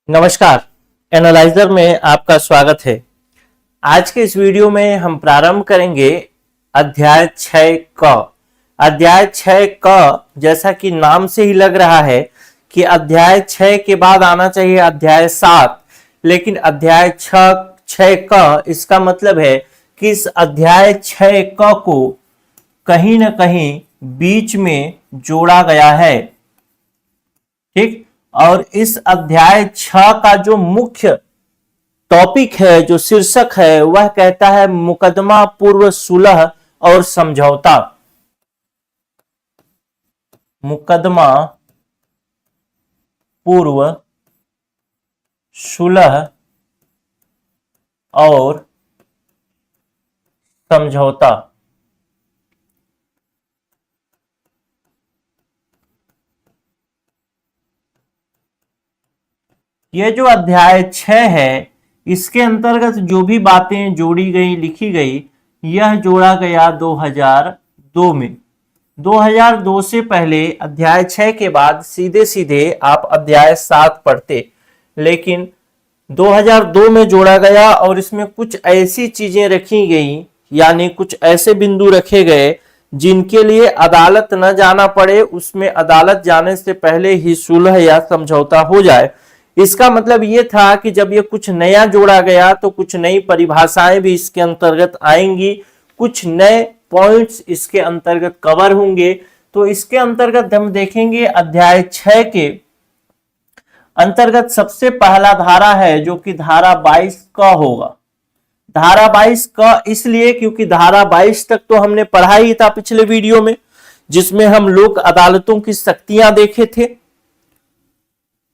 नमस्कार, एनालाइजर में आपका स्वागत है। आज के इस वीडियो में हम प्रारंभ करेंगे अध्याय 6 क। अध्याय 6 क जैसा कि नाम से ही लग रहा है कि अध्याय 6 के बाद आना चाहिए अध्याय 7, लेकिन अध्याय 6 क इसका मतलब है कि इस अध्याय 6 क को कहीं ना कहीं बीच में जोड़ा गया है। ठीक, और इस अध्याय 6 का जो मुख्य टॉपिक है, जो शीर्षक है, वह कहता है मुकदमा पूर्व सुलह और समझौता। मुकदमा पूर्व सुलह और समझौता। ये जो अध्याय 6 है, इसके अंतर्गत जो भी बातें जोड़ी गई, लिखी गई, यह जोड़ा गया 2002 में। 2002 से पहले अध्याय 6 के बाद सीधे सीधे आप अध्याय 7 पढ़ते, लेकिन 2002 में जोड़ा गया और इसमें कुछ ऐसी चीजें रखी गई, यानी कुछ ऐसे बिंदु रखे गए जिनके लिए अदालत न जाना पड़े, उसमें अदालत जाने से पहले ही सुलह या समझौता हो जाए। इसका मतलब ये था कि जब ये कुछ नया जोड़ा गया तो कुछ नई परिभाषाएं भी इसके अंतर्गत आएंगी, कुछ नए पॉइंट्स इसके अंतर्गत कवर होंगे। तो इसके अंतर्गत हम देखेंगे अध्याय 6 के अंतर्गत सबसे पहला धारा है जो कि धारा 22 का होगा। धारा 22 का इसलिए क्योंकि धारा 22 तक तो हमने पढ़ा ही था पिछले वीडियो में, जिसमें हम लोक अदालतों की शक्तियां देखे थे।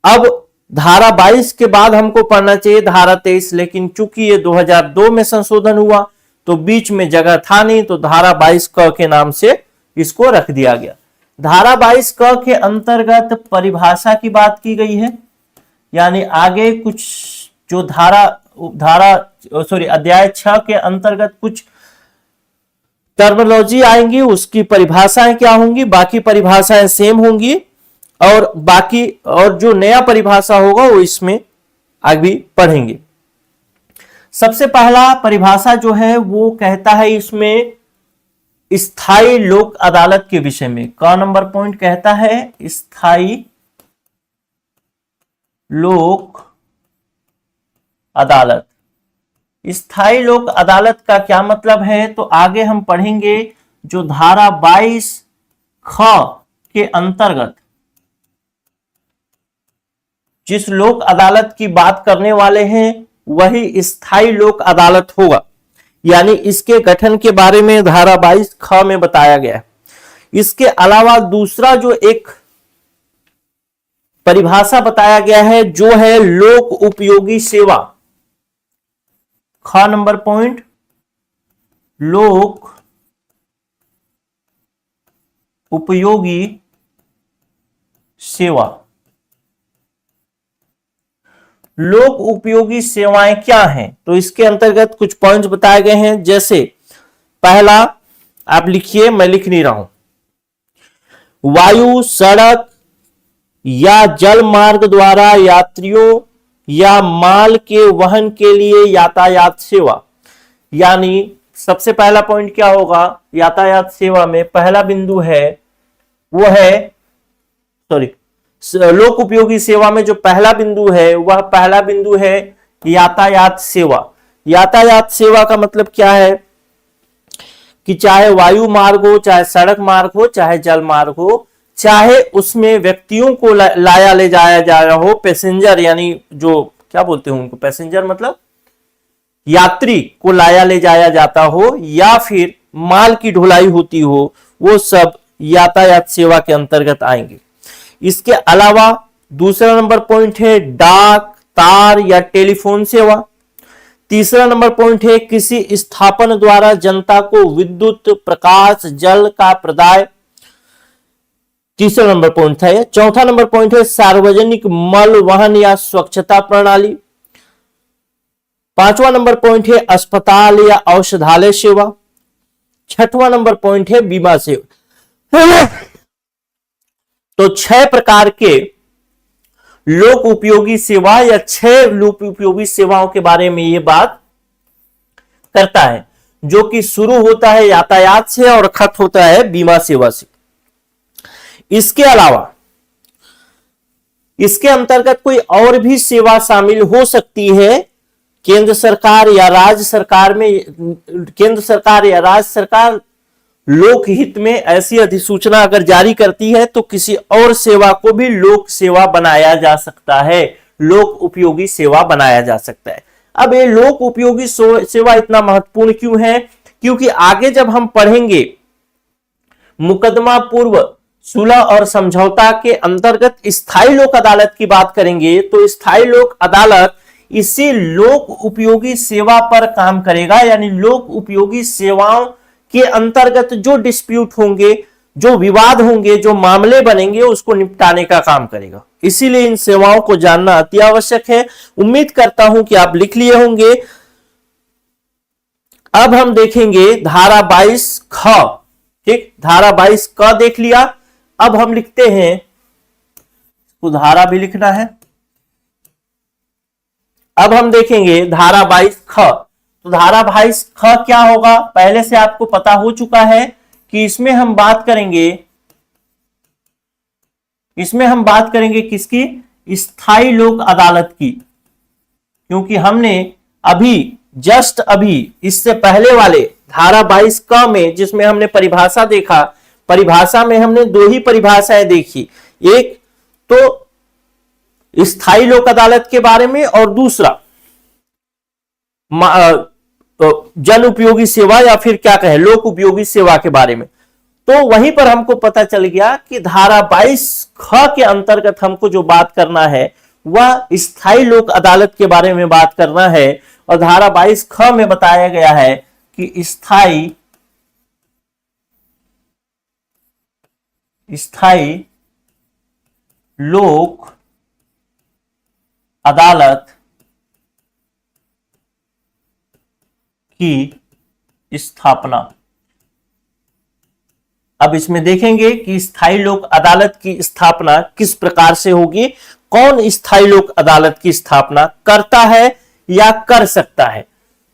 अब धारा 22 के बाद हमको पढ़ना चाहिए धारा 23, लेकिन चूंकि ये 2002 में संशोधन हुआ तो बीच में जगह था नहीं, तो धारा 22 क के नाम से इसको रख दिया गया। धारा 22 क के अंतर्गत परिभाषा की बात की गई है, यानी आगे कुछ जो अध्याय 6 के अंतर्गत कुछ टर्मिनोलॉजी आएंगी, उसकी परिभाषाएं क्या होंगी, बाकी परिभाषाएं सेम होंगी और बाकी और जो नया परिभाषा होगा वो इसमें आगे पढ़ेंगे। सबसे पहला परिभाषा जो है वो कहता है इसमें स्थायी लोक अदालत के विषय में। का नंबर पॉइंट कहता है स्थायी लोक अदालत। स्थायी लोक अदालत का क्या मतलब है तो आगे हम पढ़ेंगे। जो धारा 22 ख के अंतर्गत जिस लोक अदालत की बात करने वाले हैं वही स्थायी लोक अदालत होगा, यानी इसके गठन के बारे में धारा 22 ख में बताया गया है। इसके अलावा दूसरा जो एक परिभाषा बताया गया है जो है लोक उपयोगी सेवा। ख नंबर पॉइंट लोक उपयोगी सेवा। लोक उपयोगी सेवाएं क्या हैं तो इसके अंतर्गत कुछ पॉइंट्स बताए गए हैं। जैसे पहला आप लिखिए, मैं लिख नहीं रहा हूं। वायु, सड़क या जल मार्ग द्वारा यात्रियों या माल के वहन के लिए यातायात सेवा। यानी सबसे पहला पॉइंट क्या होगा यातायात सेवा में, पहला बिंदु है वो है लोक उपयोगी सेवा में जो पहला बिंदु है वह पहला बिंदु है यातायात सेवा। यातायात सेवा का मतलब क्या है कि चाहे वायु मार्ग हो, चाहे सड़क मार्ग हो, चाहे जल मार्ग हो, चाहे उसमें व्यक्तियों को लाया ले जाया जा रहा हो, पैसेंजर यानी जो क्या बोलते हैं उनको, पैसेंजर मतलब यात्री को लाया ले जाया जाता हो, या फिर माल की ढुलाई होती हो, वो सब यातायात सेवा के अंतर्गत आएंगे। इसके अलावा दूसरा नंबर पॉइंट है डाक, तार या टेलीफोन सेवा। तीसरा नंबर पॉइंट है किसी स्थापन द्वारा जनता को विद्युत, प्रकाश, जल का प्रदाय। तीसरा नंबर पॉइंट है। चौथा नंबर पॉइंट है सार्वजनिक मल वहन या स्वच्छता प्रणाली। पांचवा नंबर पॉइंट है अस्पताल या औषधालय सेवा। छठवां नंबर पॉइंट है बीमा सेवा। तो 6 प्रकार के लोक उपयोगी सेवा या 6 लोक उपयोगी सेवाओं के बारे में ये बात करता है, जो कि शुरू होता है यातायात से और खत्म होता है बीमा सेवा से। इसके अलावा इसके अंतर्गत कोई और भी सेवा शामिल हो सकती है। केंद्र सरकार या राज्य सरकार लोक हित में ऐसी अधिसूचना अगर जारी करती है तो किसी और सेवा को भी लोक सेवा बनाया जा सकता है, लोक उपयोगी सेवा बनाया जा सकता है। अब ये लोक उपयोगी सेवा इतना महत्वपूर्ण क्यों है? क्योंकि आगे जब हम पढ़ेंगे मुकदमा पूर्व सुलह और समझौता के अंतर्गत स्थायी लोक अदालत की बात करेंगे, तो स्थायी लोक अदालत इसी लोक उपयोगी सेवा पर काम करेगा, यानी लोक उपयोगी सेवाओं के अंतर्गत जो डिस्प्यूट होंगे, जो विवाद होंगे, जो मामले बनेंगे, उसको निपटाने का काम करेगा। इसीलिए इन सेवाओं को जानना अति आवश्यक है। उम्मीद करता हूं कि आप लिख लिए होंगे। अब हम देखेंगे धारा 22 ख। ठीक, धारा 22 क देख लिया। अब हम लिखते हैं, तो धारा भी लिखना है। अब हम देखेंगे धारा 22 ख। तो धारा 22 ख क्या होगा, पहले से आपको पता हो चुका है कि इसमें हम बात करेंगे किसकी? स्थायी लोक अदालत की। क्योंकि हमने अभी इससे पहले वाले धारा 22 क में जिसमें हमने परिभाषा देखा, परिभाषा में हमने 2 ही परिभाषाएं देखी, एक तो स्थायी लोक अदालत के बारे में और दूसरा जन उपयोगी सेवा या फिर क्या कहें लोक उपयोगी सेवा के बारे में। तो वहीं पर हमको पता चल गया कि धारा 22 ख के अंतर्गत हमको जो बात करना है वह स्थायी लोक अदालत के बारे में बात करना है। और धारा 22 ख में बताया गया है कि स्थायी लोक अदालत की स्थापना। अब इसमें देखेंगे कि स्थायी लोक अदालत की स्थापना किस प्रकार से होगी, कौन स्थायी लोक अदालत की स्थापना करता है या कर सकता है।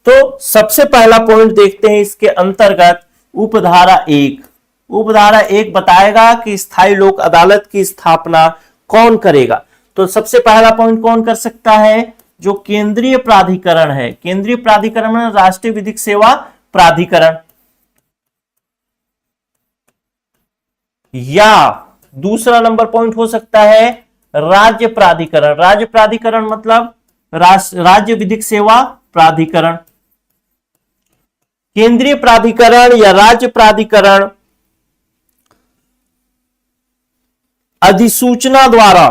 तो सबसे पहला पॉइंट देखते हैं इसके अंतर्गत उपधारा 1। उपधारा 1 बताएगा कि स्थायी लोक अदालत की स्थापना कौन करेगा। तो सबसे पहला पॉइंट कौन कर सकता है? जो केंद्रीय प्राधिकरण है। केंद्रीय प्राधिकरण में राष्ट्रीय विधिक सेवा प्राधिकरण, या दूसरा नंबर पॉइंट हो सकता है राज्य प्राधिकरण। राज्य प्राधिकरण मतलब राज्य विधिक सेवा प्राधिकरण। केंद्रीय प्राधिकरण या राज्य प्राधिकरण अधिसूचना द्वारा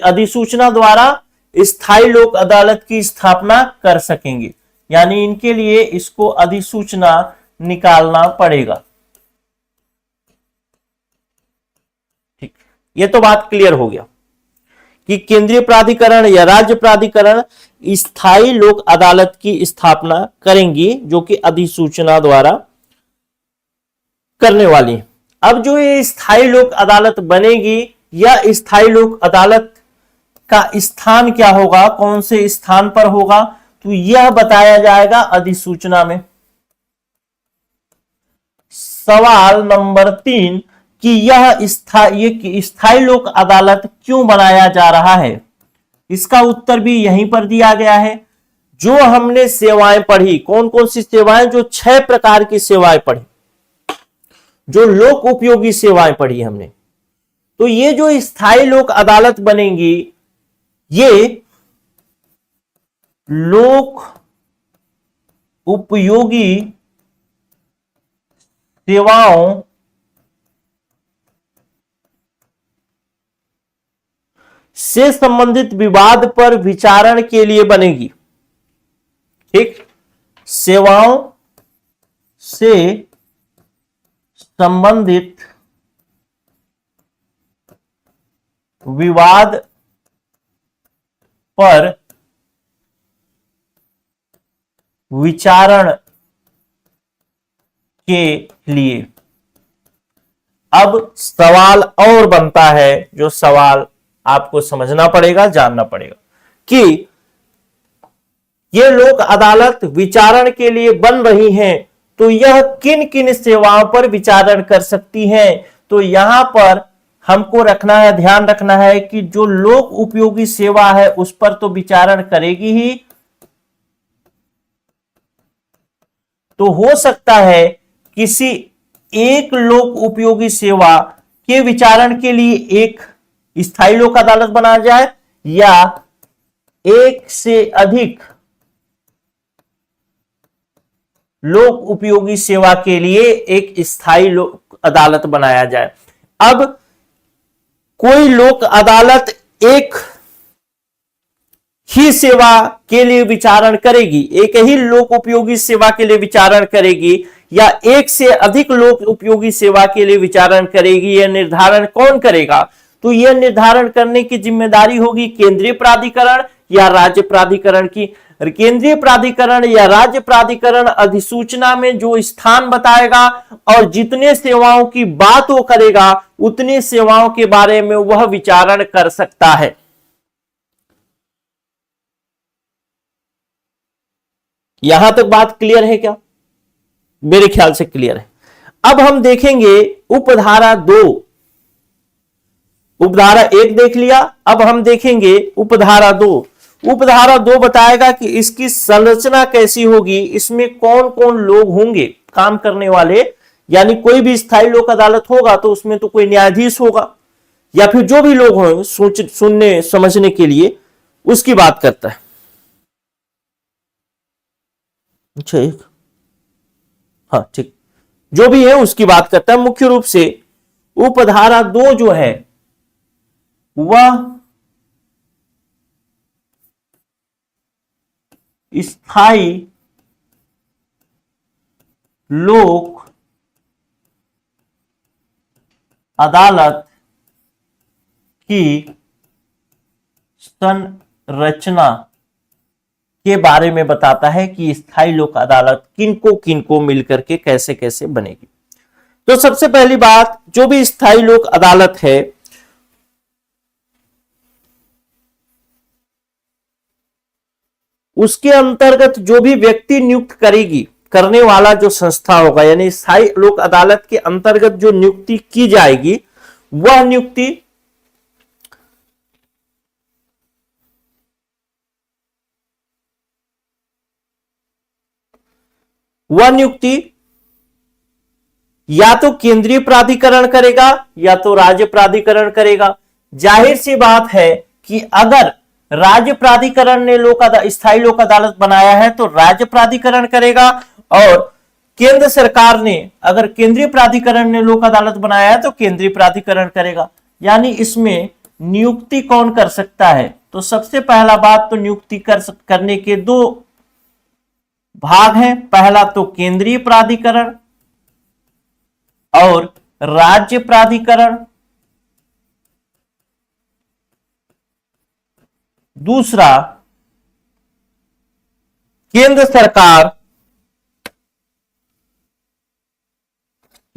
अधिसूचना द्वारा स्थायी लोक अदालत की स्थापना कर सकेंगे। यानी इनके लिए इसको अधिसूचना निकालना पड़ेगा। ठीक, ये तो बात क्लियर हो गया कि केंद्रीय प्राधिकरण या राज्य प्राधिकरण स्थायी लोक अदालत की स्थापना करेंगी, जो कि अधिसूचना द्वारा करने वाली है। अब जो ये स्थायी लोक अदालत बनेगी, यह स्थायी लोक अदालत का स्थान क्या होगा, कौन से स्थान पर होगा, तो यह बताया जाएगा अधिसूचना में। सवाल नंबर 3 कि यह स्थायी लोक अदालत क्यों बनाया जा रहा है, इसका उत्तर भी यहीं पर दिया गया है। जो हमने सेवाएं पढ़ी, कौन कौन सी सेवाएं, जो 6 प्रकार की सेवाएं पढ़ी, जो लोक उपयोगी सेवाएं पढ़ी हमने, तो ये जो स्थायी लोक अदालत बनेंगी, ये लोक उपयोगी सेवाओं से संबंधित विवाद पर विचारण के लिए बनेगी। ठीक, सेवाओं से संबंधित विवाद पर विचारण के लिए। अब सवाल और बनता है, जो सवाल आपको समझना पड़ेगा, जानना पड़ेगा कि ये लोक अदालत विचारण के लिए बन रही हैं, तो यह किन किन सेवाओं पर विचारण कर सकती हैं। तो यहां पर हमको रखना है, ध्यान रखना है कि जो लोक उपयोगी सेवा है उस पर तो विचारण करेगी ही। तो हो सकता है किसी एक लोक उपयोगी सेवा के विचारण के लिए एक स्थायी लोक अदालत बनाया जाए, या एक से अधिक लोक उपयोगी सेवा के लिए एक स्थायी लोक अदालत बनाया जाए। अब कोई लोक अदालत एक ही सेवा के लिए विचारण करेगी, एक ही लोक उपयोगी सेवा के लिए विचारण करेगी, या एक से अधिक लोक उपयोगी सेवा के लिए विचारण करेगी, यह निर्धारण कौन करेगा। तो यह निर्धारण करने की जिम्मेदारी होगी केंद्रीय प्राधिकरण या राज्य प्राधिकरण की। केंद्रीय प्राधिकरण या राज्य प्राधिकरण अधिसूचना में जो स्थान बताएगा और जितने सेवाओं की बात वो करेगा उतनी सेवाओं के बारे में वह विचारण कर सकता है। यहां तक बात क्लियर है क्या? मेरे ख्याल से क्लियर है। अब हम देखेंगे उपधारा 2, उपधारा 1 देख लिया, अब हम देखेंगे उपधारा 2। उपधारा 2 बताएगा कि इसकी संरचना कैसी होगी, इसमें कौन कौन लोग होंगे काम करने वाले। यानी कोई भी स्थायी लोक अदालत होगा तो उसमें तो कोई न्यायाधीश होगा या फिर जो भी लोग होंगे सुनने समझने के लिए, उसकी बात करता है। अच्छा, हाँ ठीक, जो भी है उसकी बात करता है। मुख्य रूप से उपधारा 2 जो है वह स्थायी लोक अदालत की संरचना के बारे में बताता है कि स्थायी लोक अदालत किनको मिलकर के कैसे कैसे बनेगी। तो सबसे पहली बात, जो भी स्थायी लोक अदालत है उसके अंतर्गत जो भी व्यक्ति नियुक्त करेगी, करने वाला जो संस्था होगा, यानी स्थायी लोक अदालत के अंतर्गत जो नियुक्ति की जाएगी वह नियुक्ति या तो केंद्रीय प्राधिकरण करेगा या तो राज्य प्राधिकरण करेगा। जाहिर सी बात है कि अगर राज्य प्राधिकरण ने स्थायी लोक अदालत बनाया है तो राज्य प्राधिकरण करेगा, और केंद्र सरकार ने अगर केंद्रीय प्राधिकरण ने लोक अदालत बनाया है तो केंद्रीय प्राधिकरण करेगा। यानी इसमें नियुक्ति कौन कर सकता है? तो सबसे पहला बात तो नियुक्ति करने के 2 भाग हैं। पहला तो केंद्रीय प्राधिकरण और राज्य प्राधिकरण, दूसरा केंद्र सरकार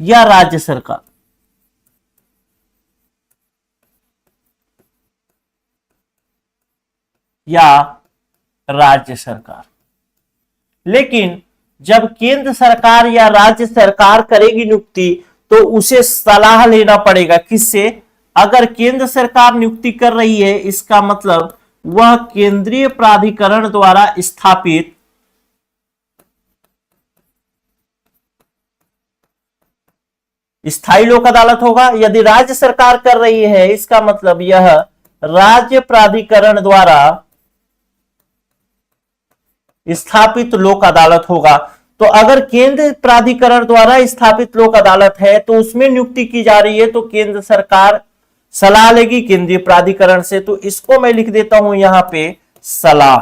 या राज्य सरकार। लेकिन जब केंद्र सरकार या राज्य सरकार करेगी नियुक्ति तो उसे सलाह लेना पड़ेगा किससे? अगर केंद्र सरकार नियुक्ति कर रही है इसका मतलब वह केंद्रीय प्राधिकरण द्वारा स्थापित स्थायी लोक अदालत होगा। यदि राज्य सरकार कर रही है इसका मतलब यह राज्य प्राधिकरण द्वारा स्थापित लोक अदालत होगा। तो अगर केंद्र प्राधिकरण द्वारा स्थापित लोक अदालत है तो उसमें नियुक्ति की जा रही है तो केंद्र सरकार सलाह लेगी केंद्रीय प्राधिकरण से। तो इसको मैं लिख देता हूं यहां पे सलाह।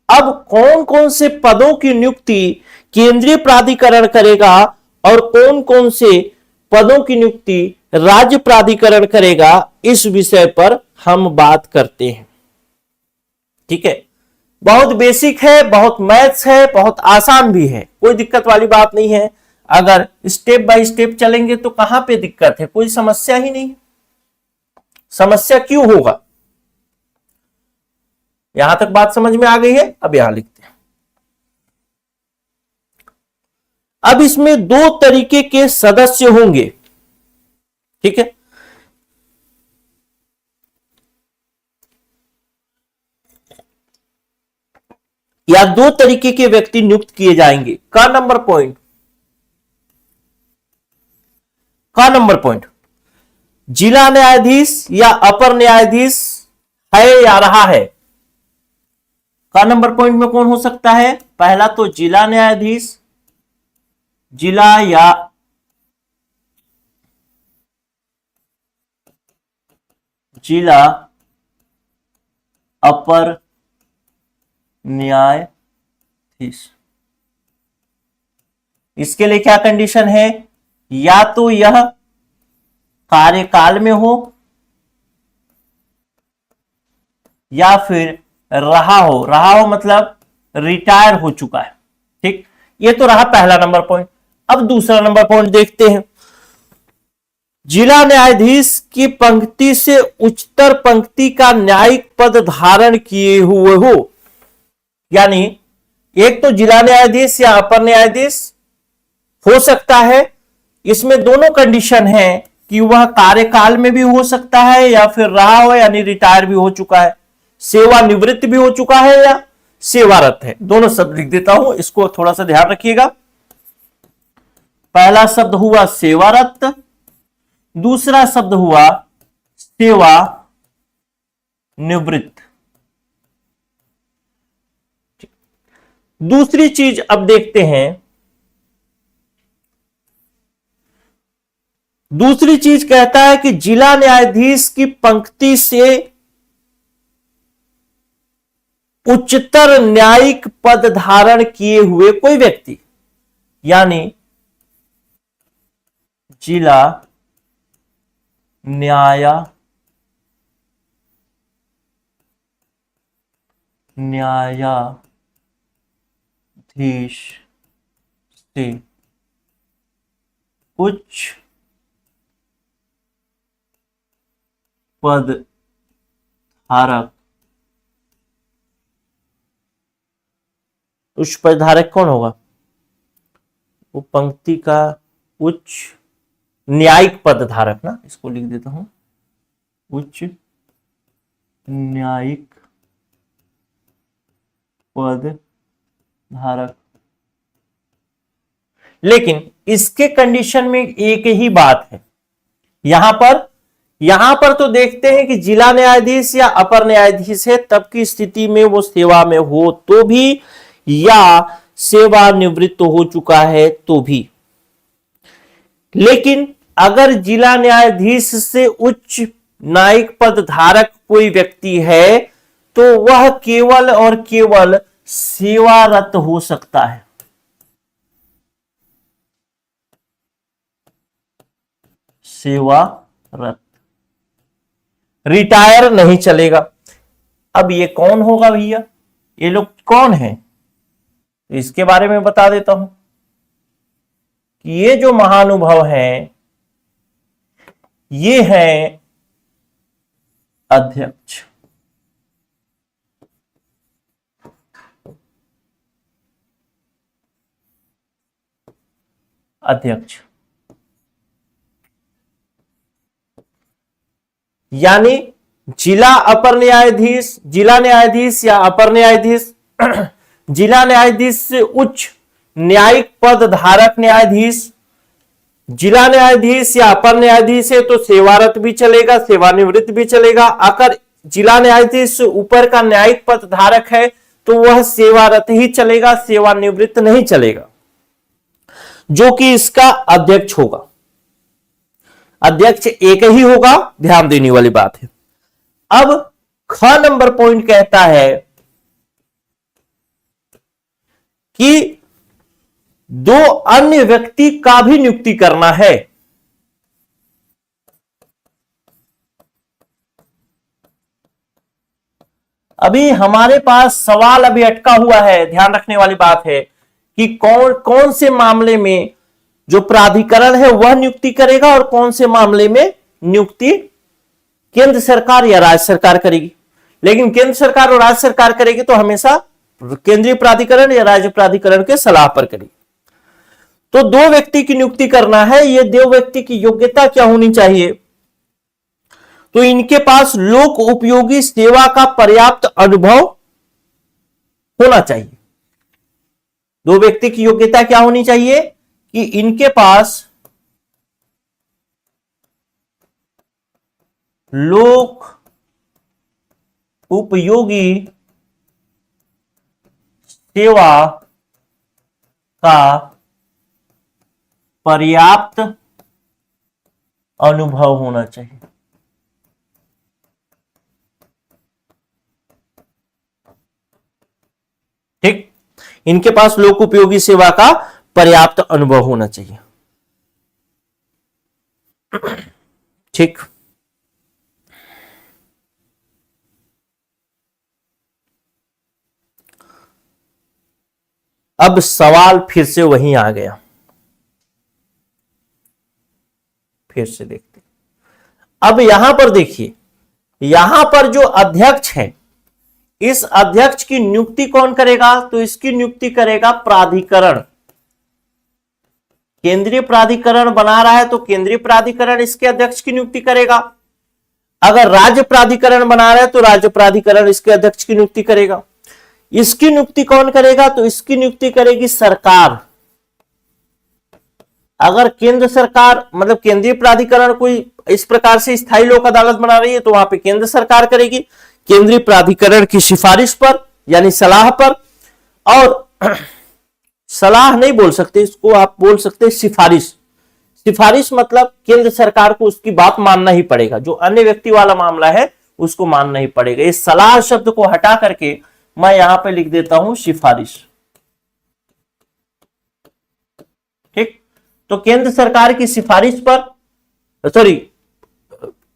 अब कौन कौन से पदों की नियुक्ति केंद्रीय प्राधिकरण करेगा और कौन कौन से पदों की नियुक्ति राज्य प्राधिकरण करेगा, इस विषय पर हम बात करते हैं। ठीक है, बहुत बेसिक है, बहुत मैथ्स है, बहुत आसान भी है, कोई दिक्कत वाली बात नहीं है। अगर स्टेप बाय स्टेप चलेंगे तो कहां पे दिक्कत है, कोई समस्या ही नहीं। समस्या क्यों होगा? यहां तक बात समझ में आ गई है? अब यहां लिखते हैं। अब इसमें दो तरीके के सदस्य होंगे, ठीक है। या दो तरीके के व्यक्ति नियुक्त किए जाएंगे। का नंबर पॉइंट, जिला न्यायाधीश या अपर न्यायाधीश है या रहा है। का नंबर पॉइंट में कौन हो सकता है? पहला तो जिला न्यायाधीश, जिला या जिला अपर न्यायाधीश। इसके लिए क्या कंडीशन है? या तो यह कार्यकाल में हो या फिर रहा हो मतलब रिटायर हो चुका है, ठीक। ये तो रहा पहला नंबर पॉइंट। अब दूसरा नंबर पॉइंट देखते हैं। जिला न्यायाधीश की पंक्ति से उच्चतर पंक्ति का न्यायिक पद धारण किए हुए हो। यानी एक तो जिला न्यायाधीश या अपर न्यायाधीश हो सकता है, इसमें दोनों कंडीशन है कि वह कार्यकाल में भी हो सकता है या फिर रहा हो यानी रिटायर भी हो चुका है, सेवानिवृत्त भी हो चुका है या सेवारत है। दोनों शब्द लिख देता हूं, इसको थोड़ा सा ध्यान रखिएगा। पहला शब्द हुआ सेवारत, दूसरा शब्द हुआ सेवानिवृत्त। दूसरी चीज अब देखते हैं। दूसरी चीज कहता है कि जिला न्यायाधीश की पंक्ति से उच्चतर न्यायिक पद धारण किए हुए कोई व्यक्ति, यानी जिला न्यायाधीश से उच्च पद धारक। उच्च पद धारक कौन होगा? वो पंक्ति का उच्च न्यायिक पद धारक ना, इसको लिख देता हूं, उच्च न्यायिक पद धारक। लेकिन इसके कंडीशन में एक ही बात है। यहां पर तो देखते हैं कि जिला न्यायाधीश या अपर न्यायाधीश है, तब की स्थिति में वो सेवा में हो तो भी या सेवानिवृत्त हो चुका है तो भी। लेकिन अगर जिला न्यायाधीश से उच्च न्यायिक पद धारक कोई व्यक्ति है तो वह केवल और केवल सेवारत हो सकता है। सेवारत, रिटायर नहीं चलेगा। अब ये कौन होगा भैया? ये लोग कौन है? तो इसके बारे में बता देता हूं कि ये जो महानुभव हैं ये है अध्यक्ष। यानी जिला न्यायाधीश या अपर न्यायाधीश, जिला न्यायाधीश से उच्च न्यायिक पद धारक न्यायाधीश, जिला न्यायाधीश या अपर न्यायाधीश है तो सेवारत भी चलेगा, सेवानिवृत्त भी चलेगा। अगर जिला न्यायाधीश से ऊपर का न्यायिक पद धारक है तो वह सेवारत ही चलेगा, सेवानिवृत्त नहीं चलेगा, जो कि इसका अध्यक्ष होगा। अध्यक्ष एक ही होगा, ध्यान देने वाली बात है। अब ख नंबर पॉइंट कहता है कि दो अन्य व्यक्ति का भी नियुक्ति करना है। अभी हमारे पास सवाल अभी अटका हुआ है, ध्यान रखने वाली बात है कि कौन कौन से मामले में जो प्राधिकरण है वह नियुक्ति करेगा, और कौन से मामले में नियुक्ति केंद्र सरकार या राज्य सरकार करेगी। लेकिन केंद्र सरकार और राज्य सरकार करेगी तो हमेशा केंद्रीय प्राधिकरण या राज्य प्राधिकरण के सलाह पर करेगी। तो दो व्यक्ति की नियुक्ति करना है, ये दो व्यक्ति की योग्यता क्या होनी चाहिए, तो इनके पास लोक उपयोगी सेवा का पर्याप्त अनुभव होना चाहिए। दो व्यक्ति की योग्यता क्या होनी चाहिए कि इनके पास लोक उपयोगी सेवा का पर्याप्त अनुभव होना चाहिए। ठीक, इनके पास लोक उपयोगी सेवा का पर्याप्त अनुभव होना चाहिए। ठीक, अब सवाल फिर से वहीं आ गया, फिर से देखते। अब यहां पर देखिए, यहां पर जो अध्यक्ष है, इस अध्यक्ष की नियुक्ति कौन करेगा, तो इसकी नियुक्ति करेगा प्राधिकरण। केंद्रीय प्राधिकरण बना रहा है तो केंद्रीय प्राधिकरण इसके अध्यक्ष की नियुक्ति करेगा। अगर राज्य प्राधिकरण बना रहा है तो राज्य प्राधिकरण इसके अध्यक्ष की नियुक्ति करेगा। इसकी नियुक्ति कौन करेगा, तो इसकी नियुक्ति करेगी सरकार। अगर केंद्र सरकार मतलब केंद्रीय प्राधिकरण कोई इस प्रकार से स्थायी लोक अदालत बना रही है तो वहां पे केंद्र सरकार करेगी, केंद्रीय प्राधिकरण की सिफारिश पर यानी सलाह पर। और सलाह नहीं बोल सकते इसको, आप बोल सकते सिफारिश। सिफारिश मतलब केंद्र सरकार को उसकी बात मानना ही पड़ेगा, जो अन्य व्यक्ति वाला मामला है उसको मानना ही पड़ेगा। इस सलाह शब्द को हटा करके मैं यहां पे लिख देता हूं सिफारिश। ठीक, तो केंद्र सरकार की सिफारिश पर, सॉरी,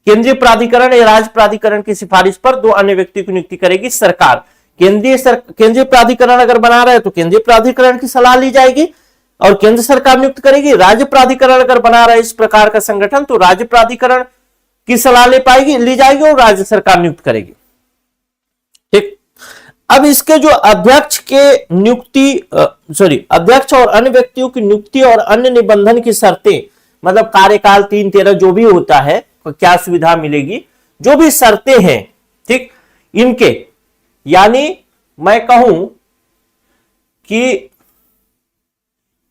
केंद्रीय प्राधिकरण या राज्य प्राधिकरण की सिफारिश पर दो अन्य व्यक्ति की नियुक्ति करेगी सरकार। केंद्रीय प्राधिकरण अगर बना रहा है तो केंद्रीय प्राधिकरण की सलाह ली जाएगी और केंद्र सरकार नियुक्त करेगी। राज्य प्राधिकरण अगर बना रहा है इस प्रकार का संगठन तो राज्य प्राधिकरण की सलाह ली जाएगी और राज्य सरकार नियुक्त करेगी। ठीक, अब इसके जो अध्यक्ष के नियुक्ति अध्यक्ष और अन्य व्यक्तियों की नियुक्ति और अन्य निबंधन की शर्तें, मतलब कार्यकाल 3-13 जो भी होता है, क्या सुविधा मिलेगी, जो भी शर्तें हैं, ठीक, इनके यानी मैं कहूं कि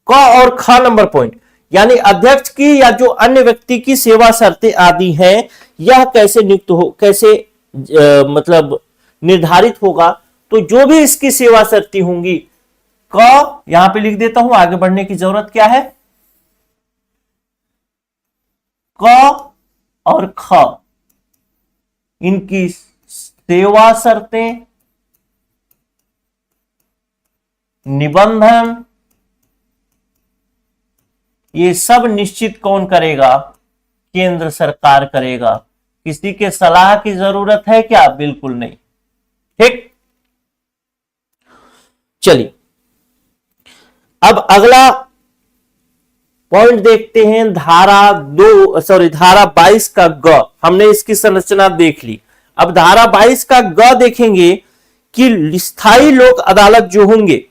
क और ख नंबर पॉइंट, यानी अध्यक्ष की या जो अन्य व्यक्ति की सेवा शर्तें आदि हैं, यह कैसे नियुक्त हो, कैसे मतलब निर्धारित होगा, तो जो भी इसकी सेवा शर्तें होंगी, क यहां पे लिख देता हूं, आगे बढ़ने की जरूरत क्या है, क और ख, इनकी सेवा शर्तें, निबंधन, ये सब निश्चित कौन करेगा, केंद्र सरकार करेगा। किसी के सलाह की जरूरत है क्या, बिल्कुल नहीं। ठीक, चलिए अब अगला पॉइंट देखते हैं, धारा 22 का ग। हमने इसकी संरचना देख ली। अब धारा 22 का ग देखेंगे कि स्थायी लोक अदालत जो होंगे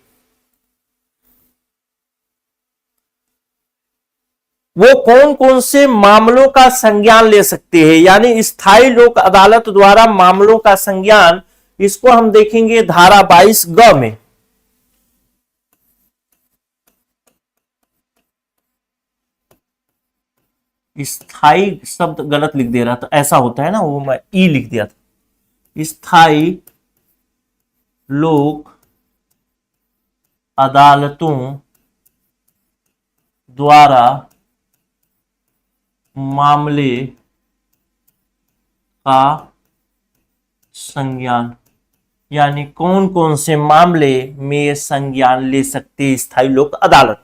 वो कौन कौन से मामलों का संज्ञान ले सकते हैं, यानी स्थायी लोक अदालत द्वारा मामलों का संज्ञान, इसको हम देखेंगे धारा 22 ग में। स्थायी शब्द गलत लिख दे रहा था, ऐसा होता है ना, वो मैं ई लिख दिया था। स्थायी लोक अदालतों द्वारा मामले का संज्ञान, यानी कौन कौन से मामले में संज्ञान ले सकते स्थायी लोक अदालत।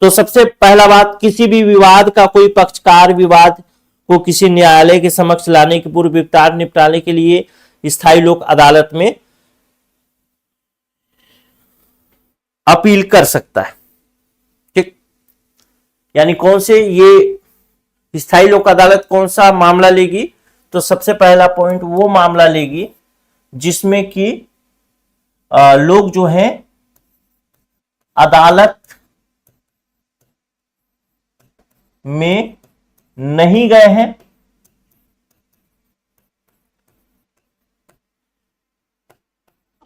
तो सबसे पहला बात, किसी भी विवाद का कोई पक्षकार विवाद को किसी न्यायालय के समक्ष लाने के पूर्व विस्तार निपटाने के लिए स्थायी लोक अदालत में अपील कर सकता है। ठीक, यानी कौन से ये स्थायी लोक अदालत कौन सा मामला लेगी, तो सबसे पहला पॉइंट वो मामला लेगी जिसमें कि लोग जो हैं अदालत में नहीं गए हैं,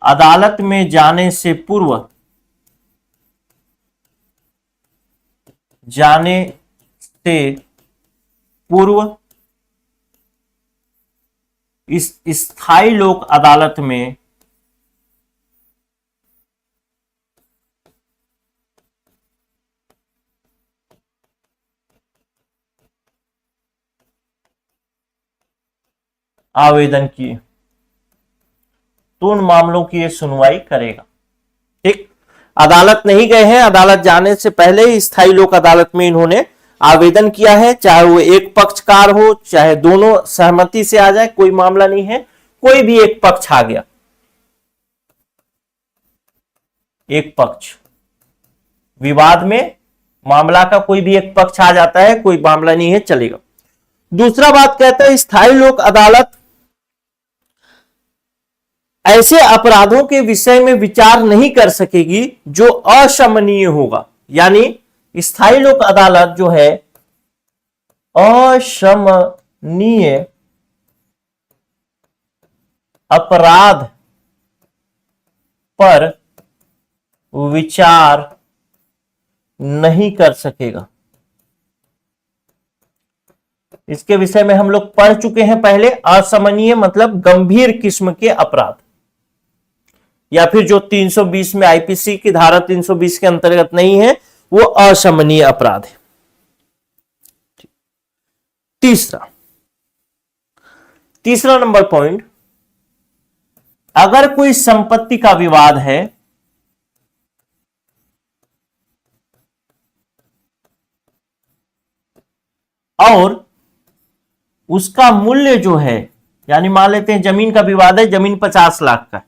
अदालत में जाने से पूर्व इस स्थायी लोक अदालत में आवेदन किए तो उन मामलों की ये सुनवाई करेगा। ठीक, अदालत नहीं गए हैं, अदालत जाने से पहले ही स्थायी लोक अदालत में इन्होंने आवेदन किया है, चाहे वो एक पक्षकार हो चाहे दोनों सहमति से आ जाए, कोई मामला नहीं है, कोई भी एक पक्ष आ गया, एक पक्ष विवाद में मामला का कोई भी एक पक्ष आ जाता है, कोई मामला नहीं है, चलेगा। दूसरा बात कहता है स्थायी लोक अदालत ऐसे अपराधों के विषय में विचार नहीं कर सकेगी जो अशमनीय होगा, यानी स्थायी लोक अदालत जो है अशमनीय अपराध पर विचार नहीं कर सकेगा। इसके विषय में हम लोग पढ़ चुके हैं पहले। अशमनीय मतलब गंभीर किस्म के अपराध, या फिर जो 320 में आईपीसी की धारा 320 के अंतर्गत नहीं है, वो अशमनीय अपराध है। तीसरा नंबर पॉइंट, अगर कोई संपत्ति का विवाद है और उसका मूल्य जो है, यानी मान लेते हैं जमीन का विवाद है, जमीन 50 लाख का,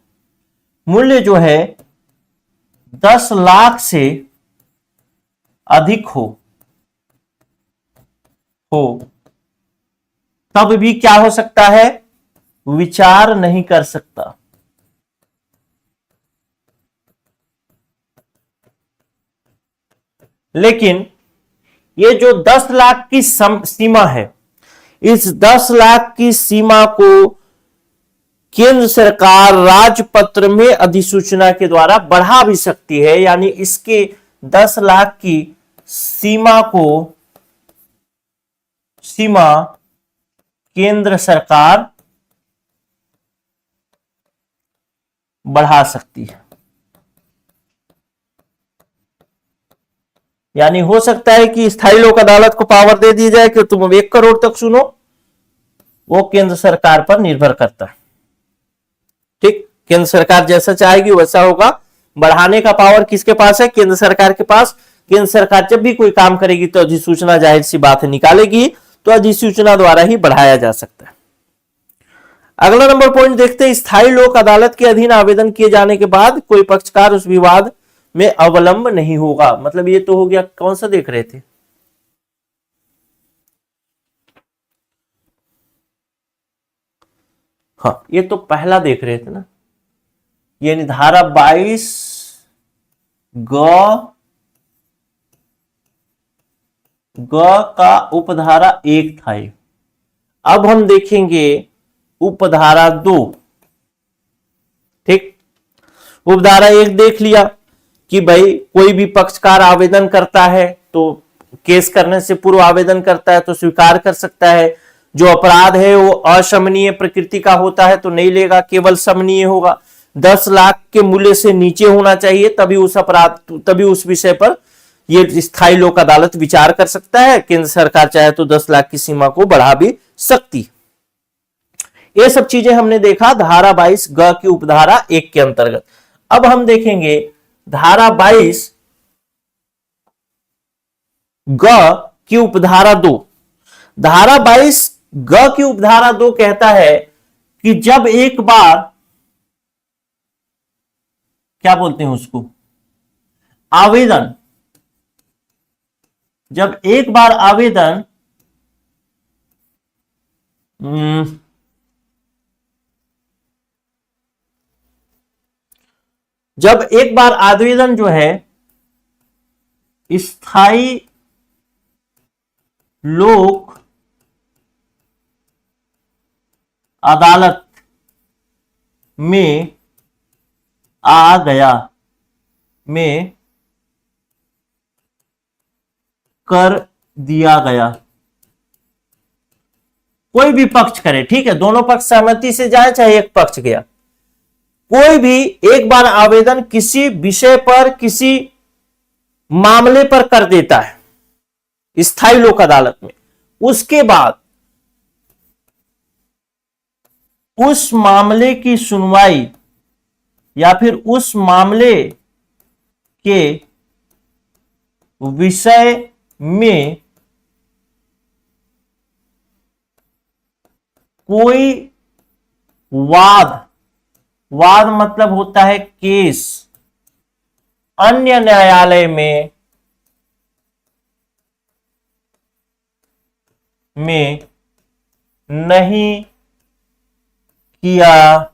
मूल्य जो है 10 लाख से अधिक हो तब भी क्या हो सकता है, विचार नहीं कर सकता। लेकिन ये जो 10 लाख की सीमा है, इस 10 लाख की सीमा को केंद्र सरकार राजपत्र में अधिसूचना के द्वारा बढ़ा भी सकती है, यानी इसके 10 लाख की सीमा केंद्र सरकार बढ़ा सकती है। यानी हो सकता है कि स्थायी लोक अदालत को पावर दे दी जाए कि तुम 1 करोड़ तक सुनो, वो केंद्र सरकार पर निर्भर करता है। ठीक, केंद्र सरकार जैसा चाहेगी वैसा होगा। बढ़ाने का पावर किसके पास है, केंद्र सरकार के पास। केंद्र सरकार जब भी कोई काम करेगी तो अधिसूचना जाहिर सी बात है निकालेगी, तो अधिसूचना द्वारा ही बढ़ाया जा सकता है। अगला नंबर पॉइंट देखते हैं, स्थायी लोक अदालत के अधीन आवेदन किए जाने के बाद कोई पक्षकार उस विवाद में अवलंब नहीं होगा। मतलब ये तो हो गया, कौन सा देख रहे थे, हाँ ये तो पहला देख रहे थे ना, यानी धारा 22 ग का उपधारा 1 था ये। अब हम देखेंगे उपधारा 2। ठीक, उपधारा 1 देख लिया कि भाई कोई भी पक्षकार आवेदन करता है तो केस करने से पूर्व आवेदन करता है तो स्वीकार कर सकता है। जो अपराध है वो अशमनीय प्रकृति का होता है तो नहीं लेगा, केवल समनीय होगा। 10 लाख के मूल्य से नीचे होना चाहिए, तभी उस विषय पर ये स्थायी लोक अदालत विचार कर सकता है। केंद्र सरकार चाहे तो 10 लाख की सीमा को बढ़ा भी सकती। ये सब चीजें हमने देखा धारा 22 ग की उपधारा 1 के अंतर्गत। अब हम देखेंगे धारा 22 ग की उपधारा 2। धारा 22 ग की उपधारा 2 कहता है कि जब एक बार, क्या बोलते हैं उसको, आवेदन जब एक बार आवेदन जब एक बार आवेदन जो है स्थायी लोक अदालत में आ गया, में कर दिया गया, कोई भी पक्ष करे, ठीक है, दोनों पक्ष सहमति से जाए चाहे एक पक्ष गया, कोई भी एक बार आवेदन किसी विषय पर, किसी मामले पर कर देता है स्थायी लोक अदालत में, उसके बाद उस मामले की सुनवाई या फिर उस मामले के विषय में कोई वाद मतलब होता है केस, अन्य न्यायालय में नहीं किया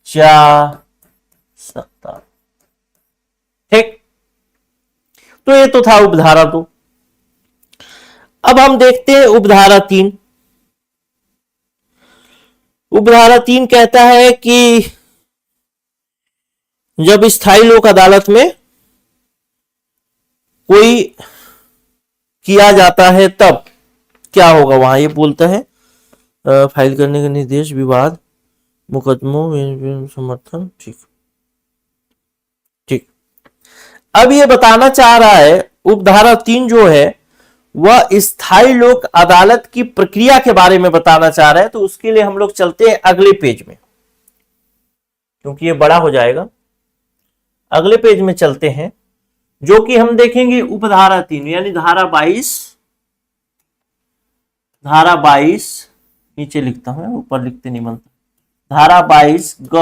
जा सकता। ठीक, तो ये तो था उपधारा 2। अब हम देखते हैं उपधारा 3। उपधारा 3 कहता है कि जब स्थायी लोक अदालत में कोई किया जाता है तब क्या होगा, वहां ये बोलता है फाइल करने का निर्देश, विवाद, मुकदमों में समर्थन। ठीक ठीक, अब ये बताना चाह रहा है उपधारा 3 जो है वह स्थायी लोक अदालत की प्रक्रिया के बारे में बताना चाह रहा है। तो उसके लिए हम लोग चलते हैं अगले पेज में, क्योंकि ये बड़ा हो जाएगा। अगले पेज में चलते हैं, जो कि हम देखेंगे उपधारा 3 यानी धारा 22। धारा 22 नीचे लिखता हूं, ऊपर लिखते नहीं बनता। धारा 22 ग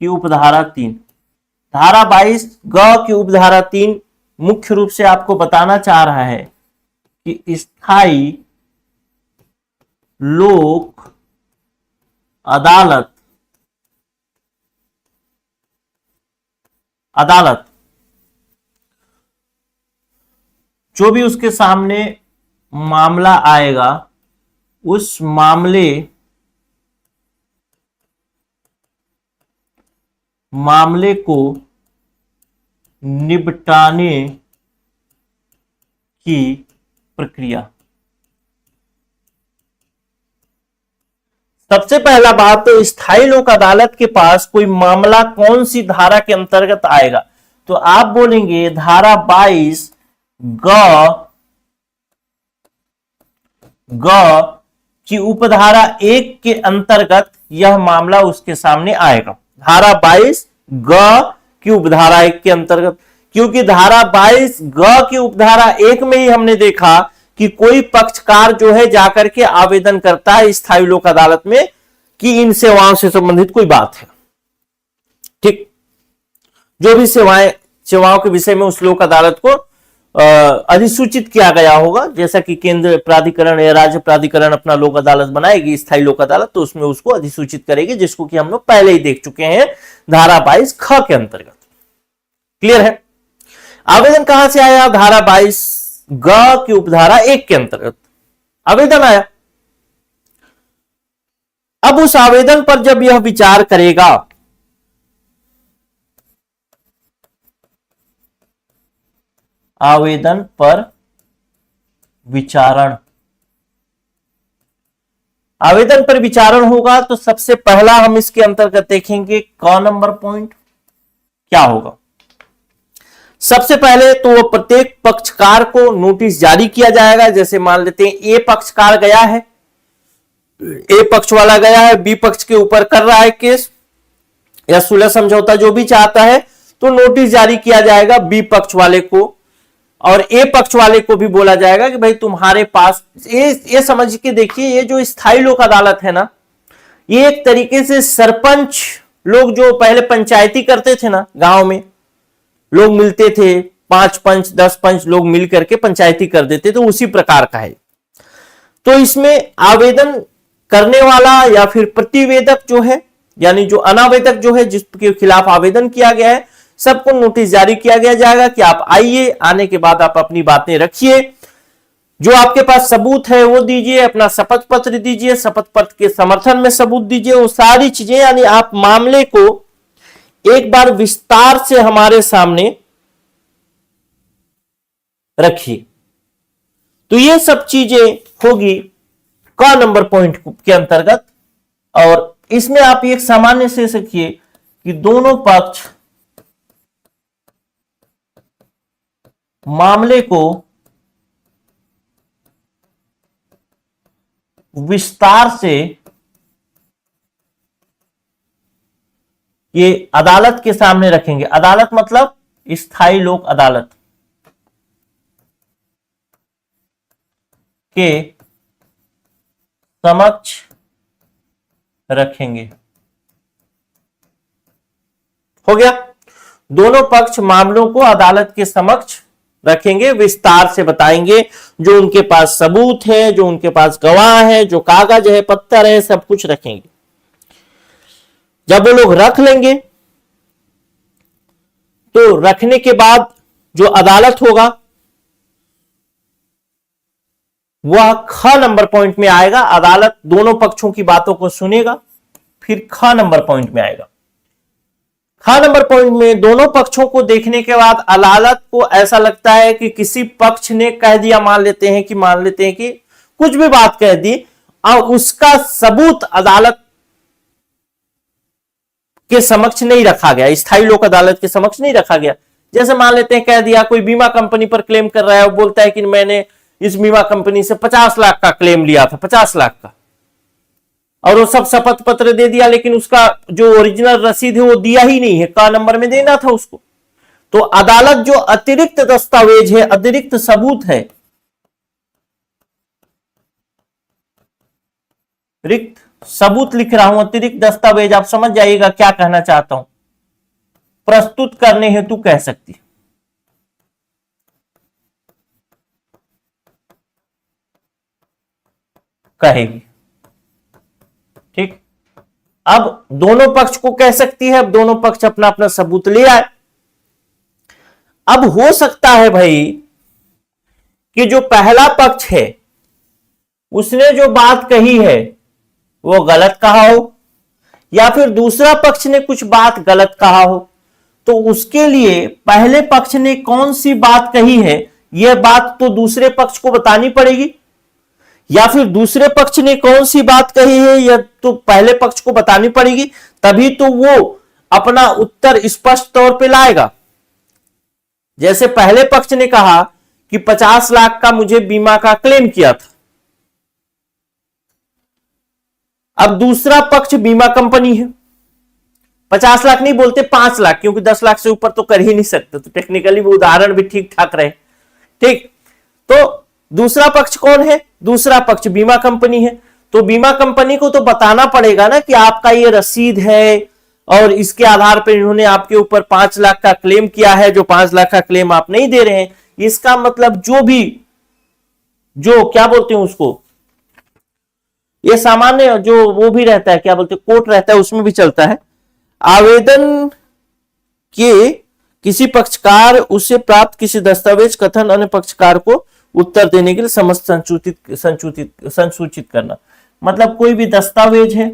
की उपधारा 3। धारा 22 ग की उपधारा 3 मुख्य रूप से आपको बताना चाह रहा है कि स्थायी लोक अदालत जो भी उसके सामने मामला आएगा, उस मामले को निपटाने की प्रक्रिया। सबसे पहला बात तो स्थायी लोक अदालत के पास कोई मामला कौन सी धारा के अंतर्गत आएगा, तो आप बोलेंगे धारा 22 ग की उपधारा 1 के अंतर्गत यह मामला उसके सामने आएगा। धारा 22 ग की उपधारा 1 के अंतर्गत, क्योंकि धारा 22 ग की उपधारा 1 में ही हमने देखा कि कोई पक्षकार जो है जाकर के आवेदन करता है स्थायी लोक अदालत में कि इन सेवाओं से संबंधित कोई बात है। ठीक, जो भी सेवाओं के विषय में उस लोक अदालत को अधिसूचित किया गया होगा, जैसा कि केंद्र प्राधिकरण या राज्य प्राधिकरण अपना लोक अदालत बनाएगी स्थायी लोक अदालत, तो उसमें उसको अधिसूचित करेगी, जिसको कि हम लोग पहले ही देख चुके हैं धारा 22 ख के अंतर्गत। क्लियर है? आवेदन कहां से आया? धारा 22 ग की उपधारा 1 के अंतर्गत आवेदन आया। अब उस आवेदन पर जब यह विचार करेगा, आवेदन पर विचारण, आवेदन पर विचारण होगा तो सबसे पहला हम इसके अंतर्गत देखेंगे क नंबर पॉइंट क्या होगा। सबसे पहले तो प्रत्येक पक्षकार को नोटिस जारी किया जाएगा। जैसे मान लेते हैं ए पक्षकार गया है, ए पक्ष वाला गया है, बी पक्ष के ऊपर कर रहा है केस या सुलह समझौता जो भी चाहता है, तो नोटिस जारी किया जाएगा बी पक्ष वाले को, और ए पक्ष वाले को भी बोला जाएगा कि भाई तुम्हारे पास ये समझ के देखिए, ये जो स्थायी लोक अदालत है ना, ये एक तरीके से सरपंच लोग जो पहले पंचायती करते थे ना, गांव में लोग मिलते थे 5 पंच 10 पंच लोग मिल करके पंचायती कर देते, तो उसी प्रकार का है। तो इसमें आवेदन करने वाला या फिर प्रतिवेदक जो है, यानी जो अनावेदक जो है जिसके खिलाफ आवेदन किया गया है, सबको नोटिस जारी किया गया जाएगा कि आप आइए, आने के बाद आप अपनी बातें रखिए, जो आपके पास सबूत है वो दीजिए, अपना शपथ पत्र दीजिए, शपथ पत्र के समर्थन में सबूत दीजिए, वो सारी चीजें, यानी आप मामले को एक बार विस्तार से हमारे सामने रखिए। तो ये सब चीजें होगी क नंबर पॉइंट के अंतर्गत। और इसमें आप एक सामान्य से सीखिए कि दोनों पक्ष मामले को विस्तार से ये अदालत के सामने रखेंगे। अदालत मतलब स्थायी लोक अदालत के समक्ष रखेंगे। हो गया, दोनों पक्ष मामलों को अदालत के समक्ष रखेंगे, विस्तार से बताएंगे, जो उनके पास सबूत है, जो उनके पास गवाह है, जो कागज है, पत्थर है, सब कुछ रखेंगे। जब वो लोग रख लेंगे तो रखने के बाद जो अदालत होगा वह ख नंबर पॉइंट में आएगा। अदालत दोनों पक्षों की बातों को सुनेगा, फिर ख नंबर पॉइंट में आएगा। ख नंबर पॉइंट में दोनों पक्षों को देखने के बाद अदालत को ऐसा लगता है कि किसी पक्ष ने कह दिया, मान लेते हैं कि कुछ भी बात कह दी और उसका सबूत अदालत के समक्ष नहीं रखा गया, स्थायी लोक अदालत के समक्ष नहीं रखा गया। जैसे मान लेते हैं, कह दिया कोई बीमा कंपनी पर क्लेम कर रहा है, वो बोलता है कि मैंने इस बीमा कंपनी से 50 लाख का क्लेम लिया था, 50 लाख का, और वो सब शपथ पत्र दे दिया, लेकिन उसका जो ओरिजिनल रसीद है वो दिया ही नहीं है, का नंबर में देना था उसको। तो अदालत जो अतिरिक्त दस्तावेज है, अतिरिक्त सबूत है, रिक्त सबूत लिख रहा हूं, अतिरिक्त दस्तावेज, आप समझ जाइएगा क्या कहना चाहता हूं, प्रस्तुत करने हेतु कह सकती, कहेगी। ठीक, अब दोनों पक्ष को कह सकती है, अब दोनों पक्ष अपना अपना सबूत ले आए। अब हो सकता है भाई कि जो पहला पक्ष है उसने जो बात कही है वो गलत कहा हो, या फिर दूसरा पक्ष ने कुछ बात गलत कहा हो, तो उसके लिए पहले पक्ष ने कौन सी बात कही है यह बात तो दूसरे पक्ष को बतानी पड़ेगी, या फिर दूसरे पक्ष ने कौन सी बात कही है यह तो पहले पक्ष को बतानी पड़ेगी, तभी तो वो अपना उत्तर स्पष्ट तौर पे लाएगा। जैसे पहले पक्ष ने कहा कि 50 लाख का मुझे बीमा का क्लेम किया था, अब दूसरा पक्ष बीमा कंपनी है, 50 लाख नहीं बोलते 5 लाख, क्योंकि 10 लाख से ऊपर तो कर ही नहीं सकते, तो टेक्निकली वो उदाहरण भी ठीक ठाक रहे। ठीक, तो दूसरा पक्ष कौन है, दूसरा पक्ष बीमा कंपनी है, तो बीमा कंपनी को तो बताना पड़ेगा ना कि आपका ये रसीद है और इसके आधार पर इन्होंने आपके ऊपर 5 लाख का क्लेम किया है, जो 5 लाख का क्लेम आप नहीं दे रहे हैं, इसका मतलब जो क्या बोलते हैं उसको, ये सामान्य जो वो भी रहता है, क्या बोलते हैं, कोर्ट रहता है, उसमें भी चलता है, आवेदन के किसी पक्षकार उसे प्राप्त किसी दस्तावेज कथन अन्य पक्षकार को उत्तर देने के लिए समस्त संसूचित करना। मतलब कोई भी दस्तावेज है,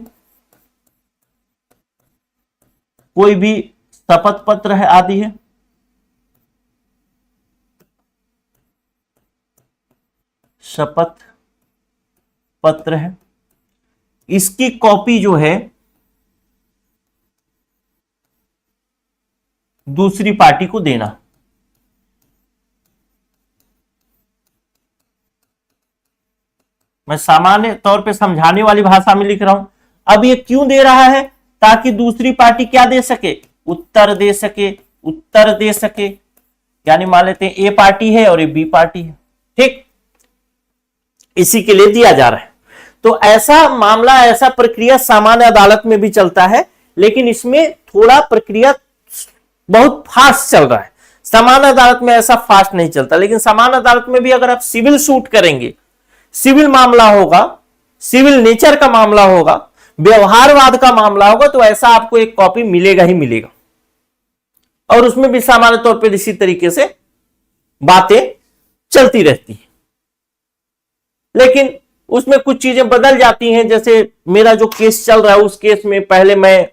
कोई भी शपथ पत्र है आदि है, शपथ पत्र है, इसकी कॉपी जो है दूसरी पार्टी को देना। मैं सामान्य तौर पे समझाने वाली भाषा में लिख रहा हूं। अब ये क्यों दे रहा है, ताकि दूसरी पार्टी क्या दे सके, उत्तर दे सके। यानी मान लेते हैं ए पार्टी है और ये बी पार्टी है, ठीक, इसी के लिए दिया जा रहा है। तो ऐसा मामला, ऐसा प्रक्रिया सामान्य अदालत में भी चलता है, लेकिन इसमें थोड़ा प्रक्रिया बहुत फास्ट चल रहा है। समान अदालत में ऐसा फास्ट नहीं चलता, लेकिन समान अदालत में भी अगर आप सिविल सूट करेंगे, सिविल मामला होगा, सिविल नेचर का मामला होगा, व्यवहारवाद का मामला होगा, तो ऐसा आपको एक कॉपी मिलेगा ही मिलेगा। और उसमें भी सामान्य तौर पर इसी तरीके से बातें चलती रहती हैं, लेकिन उसमें कुछ चीजें बदल जाती हैं। जैसे मेरा जो केस चल रहा है, उस केस में पहले मैं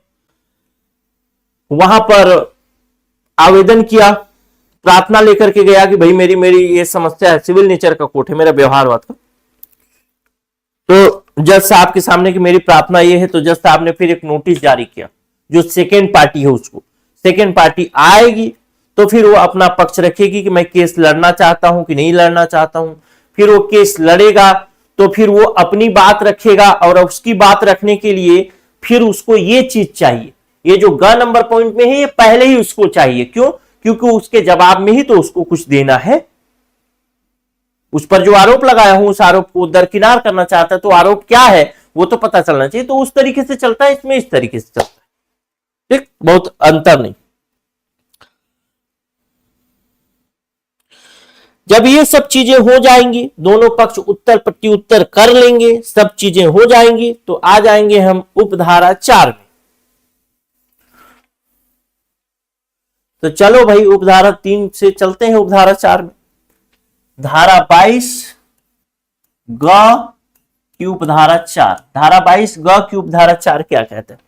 वहां पर आवेदन किया, प्रार्थना लेकर के गया कि भाई मेरी ये समस्या है, सिविल नेचर का कोर्ट है मेरा, व्यवहारवाद का। तो जज साहब के सामने कि मेरी प्रार्थना ये है, तो जज साहब ने फिर एक नोटिस जारी किया, जो सेकेंड पार्टी है उसको, सेकेंड पार्टी आएगी तो फिर वो अपना पक्ष रखेगी कि मैं केस लड़ना चाहता हूं कि नहीं लड़ना चाहता हूं। फिर वो केस लड़ेगा तो फिर वो अपनी बात रखेगा, और उसकी बात रखने के लिए फिर उसको ये चीज चाहिए, ये जो ग नंबर पॉइंट में है ये पहले ही उसको चाहिए। क्यों? क्योंकि उसके जवाब में ही तो उसको कुछ देना है। उस पर जो आरोप लगाया हूं उस आरोप को दरकिनार करना चाहता है, तो आरोप क्या है वो तो पता चलना चाहिए। तो उस तरीके से चलता है, इसमें इस तरीके से चलता है, ठीक, बहुत अंतर नहीं। जब ये सब चीजें हो जाएंगी, दोनों पक्ष उत्तर प्रत्युत्तर कर लेंगे, सब चीजें हो जाएंगी, तो आ जाएंगे हम उपधारा 4 में। तो चलो भाई उपधारा 3 से चलते हैं उपधारा 4 में। धारा 22 ग की उपधारा 4, धारा 22 ग की उपधारा 4 क्या कहते हैं?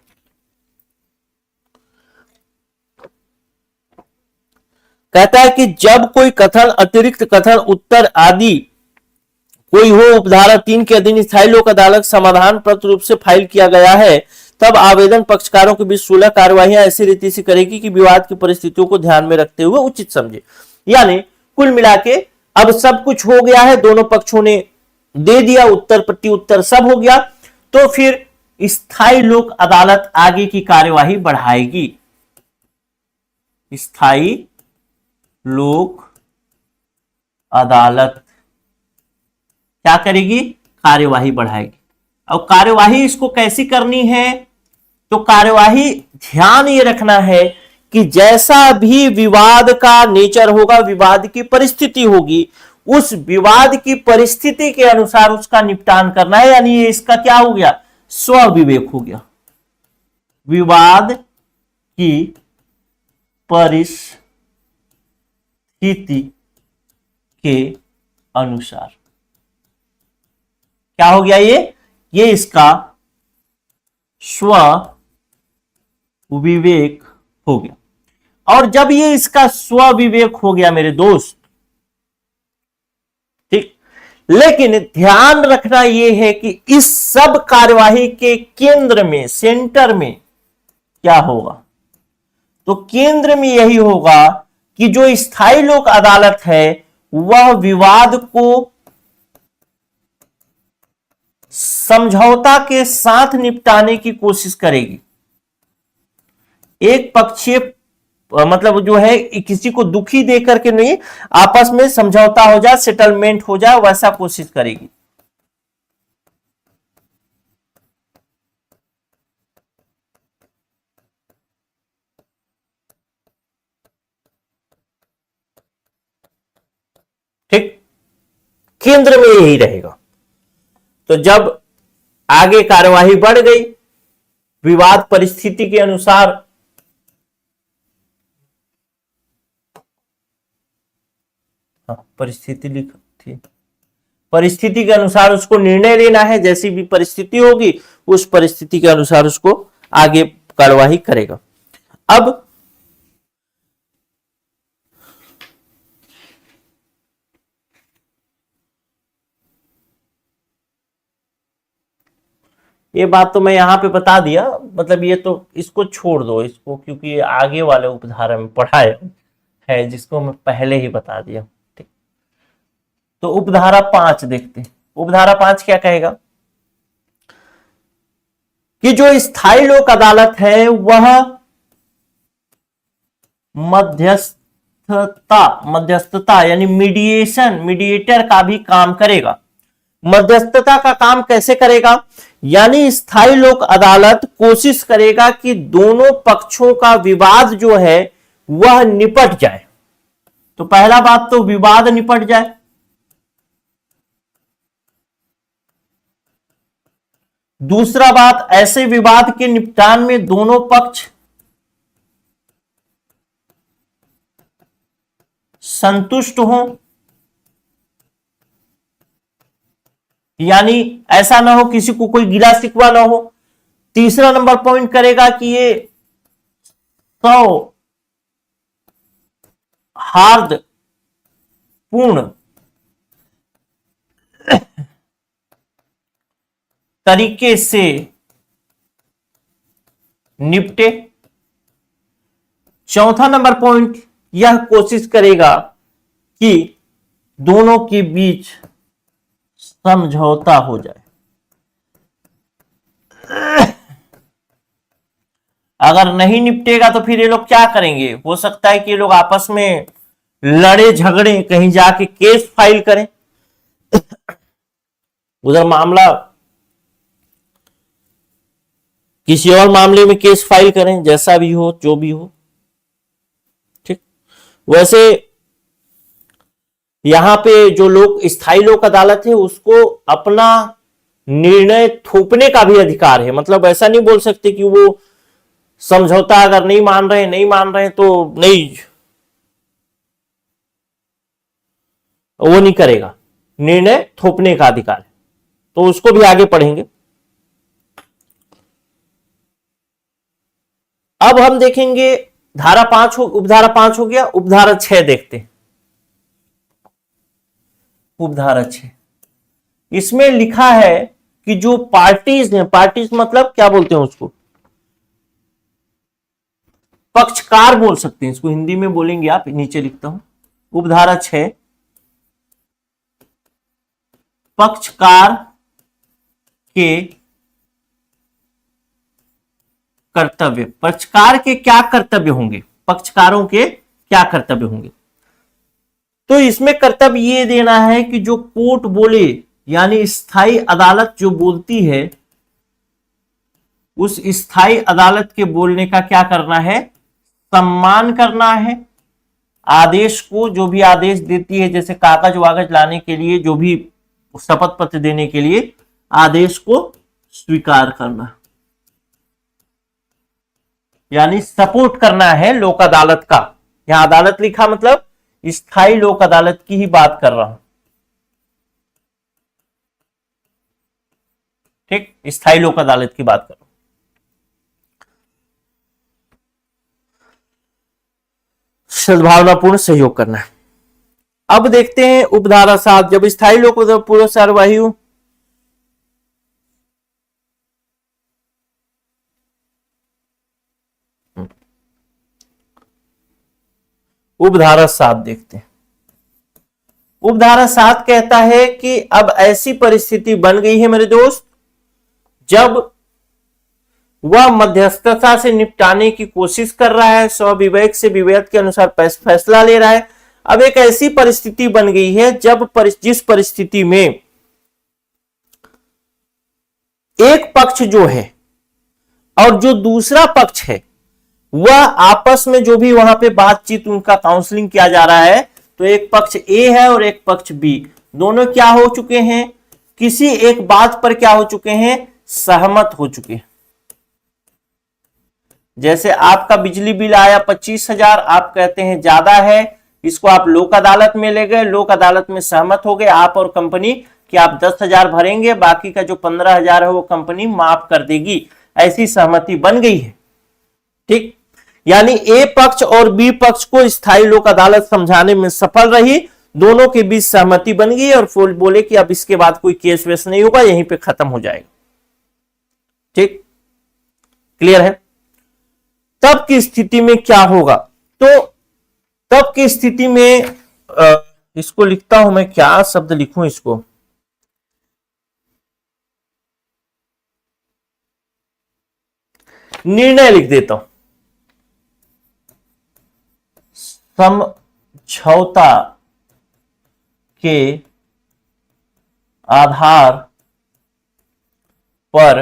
कहता है कि जब कोई कथन, अतिरिक्त कथन, उत्तर आदि कोई हो उपधारा 3 के अधीन स्थायी लोक अदालत समाधान पत्र रूप से फाइल किया गया है, तब आवेदन पक्षकारों के बीच सुलह कार्यवाहियां ऐसी रीति से करेगी कि विवाद की परिस्थितियों को ध्यान में रखते हुए उचित समझे। यानी कुल मिला के अब सब कुछ हो गया है, दोनों पक्षों ने दे दिया, उत्तर प्रत्युत्तर सब हो गया, तो फिर स्थायी लोक अदालत आगे की कार्यवाही बढ़ाएगी। स्थायी लोक अदालत क्या करेगी? कार्यवाही बढ़ाएगी। और कार्यवाही इसको कैसी करनी है? तो कार्यवाही ध्यान ये रखना है कि जैसा भी विवाद का नेचर होगा, विवाद की परिस्थिति होगी, उस विवाद की परिस्थिति के अनुसार उसका निपटान करना है। यानी ये इसका क्या हो गया? स्वविवेक हो गया। विवाद की परिस्थिति के अनुसार क्या हो गया? ये इसका स्व विवेक हो गया। और जब ये इसका स्व विवेक हो गया मेरे दोस्त, ठीक, लेकिन ध्यान रखना यह है कि इस सब कार्यवाही के केंद्र में, सेंटर में क्या होगा? तो केंद्र में यही होगा कि जो स्थायी लोक अदालत है वह विवाद को समझौता के साथ निपटाने की कोशिश करेगी। एक पक्षीय मतलब जो है किसी को दुखी दे करके नहीं, आपस में समझौता हो जाए, सेटलमेंट हो जाए, वैसा कोशिश करेगी। ठीक, केंद्र में यही रहेगा। तो जब आगे कार्यवाही बढ़ गई, विवाद परिस्थिति के अनुसार परिस्थिति लिखी थी, परिस्थिति के अनुसार उसको निर्णय लेना है। जैसी भी परिस्थिति होगी उस परिस्थिति के अनुसार उसको आगे कार्यवाही करेगा। अब ये बात तो मैं यहां पे बता दिया, मतलब ये तो इसको छोड़ दो इसको, क्योंकि ये आगे वाले उपधारा में पढ़ाया है जिसको मैं पहले ही बता दिया। ठीक, तो उपधारा 5 देखते हैं। उपधारा 5 क्या कहेगा कि जो स्थायी लोक अदालत है वह मध्यस्थता यानी मीडिएशन, मीडिएटर का भी काम करेगा। मध्यस्थता का काम कैसे करेगा? यानी स्थायी लोक अदालत कोशिश करेगा कि दोनों पक्षों का विवाद जो है वह निपट जाए। तो पहला बात तो विवाद निपट जाए। दूसरा बात, ऐसे विवाद के निपटान में दोनों पक्ष संतुष्ट हों, यानी ऐसा ना हो किसी को कोई गिला शिकवा ना हो। तीसरा नंबर पॉइंट करेगा कि ये सौहार्दपूर्ण तरीके से निपटे। चौथा नंबर पॉइंट, यह कोशिश करेगा कि दोनों के बीच समझौता हो जाए। अगर नहीं निपटेगा तो फिर ये लोग क्या करेंगे? हो सकता है कि ये लोग आपस में लड़े झगड़े, कहीं जाके केस फाइल करें, उधर मामला किसी और मामले में केस फाइल करें, जैसा भी हो जो भी हो। ठीक, वैसे यहां पे जो लोग स्थायी लोक अदालत है उसको अपना निर्णय थोपने का भी अधिकार है। मतलब ऐसा नहीं बोल सकते कि वो समझौता अगर नहीं मान रहे तो नहीं, वो नहीं करेगा। निर्णय थोपने का अधिकार है, तो उसको भी आगे पढ़ेंगे। अब हम देखेंगे धारा 5 हो, उपधारा 5 हो गया, उपधारा 6 देखते हैं। उपधारा 6, इसमें लिखा है कि जो पार्टीज हैं, पार्टीज मतलब क्या बोलते हैं उसको? पक्षकार बोल सकते हैं इसको, हिंदी में बोलेंगे आप, नीचे लिखता हूं। उपधारा 6, पक्षकार के कर्तव्य। पक्षकार के क्या कर्तव्य होंगे? पक्षकारों के क्या कर्तव्य होंगे? तो इसमें कर्तव्य ये देना है कि जो कोर्ट बोले, यानी स्थायी अदालत जो बोलती है, उस स्थायी अदालत के बोलने का क्या करना है? सम्मान करना है। आदेश को, जो भी आदेश देती है, जैसे कागज वागज लाने के लिए, जो भी शपथ पत्र देने के लिए, आदेश को स्वीकार करना, यानी सपोर्ट करना है लोक अदालत का। यहां अदालत लिखा मतलब स्थायी लोक अदालत की ही बात कर रहा हूं। ठीक, स्थायी लोक अदालत की बात कर रहा हूं। सद्भावनापूर्ण सहयोग करना है। अब देखते हैं उपधारा 7, जब स्थायी लोक पूर्व कार्यवाही हो, उपधारा 7 देखते हैं। उपधारा 7 कहता है कि अब ऐसी परिस्थिति बन गई है मेरे दोस्त, जब वह मध्यस्थता से निपटाने की कोशिश कर रहा है, स्वविवेक से विवेक के अनुसार फैसला ले रहा है। अब एक ऐसी परिस्थिति बन गई है जब जिस परिस्थिति में एक पक्ष जो है और जो दूसरा पक्ष है, वह आपस में जो भी वहां पे बातचीत, उनका काउंसलिंग किया जा रहा है, तो एक पक्ष ए है और एक पक्ष बी, दोनों क्या हो चुके हैं? किसी एक बात पर क्या हो चुके हैं? सहमत हो चुके हैं। जैसे आपका बिजली बिल आया 25,000, आप कहते हैं ज्यादा है, इसको आप लोक अदालत में ले गए, लोक अदालत में सहमत हो गए आप और कंपनी कि आप 10,000 भरेंगे, बाकी का जो 15,000 है वो कंपनी माफ कर देगी। ऐसी सहमति बन गई है। ठीक, यानी ए पक्ष और बी पक्ष को स्थायी लोक अदालत समझाने में सफल रही, दोनों के बीच सहमति बन गई और बोले कि अब इसके बाद कोई केस वेस नहीं होगा, यहीं पे खत्म हो जाएगा। ठीक, क्लियर है? तब की स्थिति में क्या होगा? तो तब की स्थिति में इसको लिखता हूं मैं, क्या शब्द लिखूं इसको? निर्णय लिख देता हूं। समझौता के आधार पर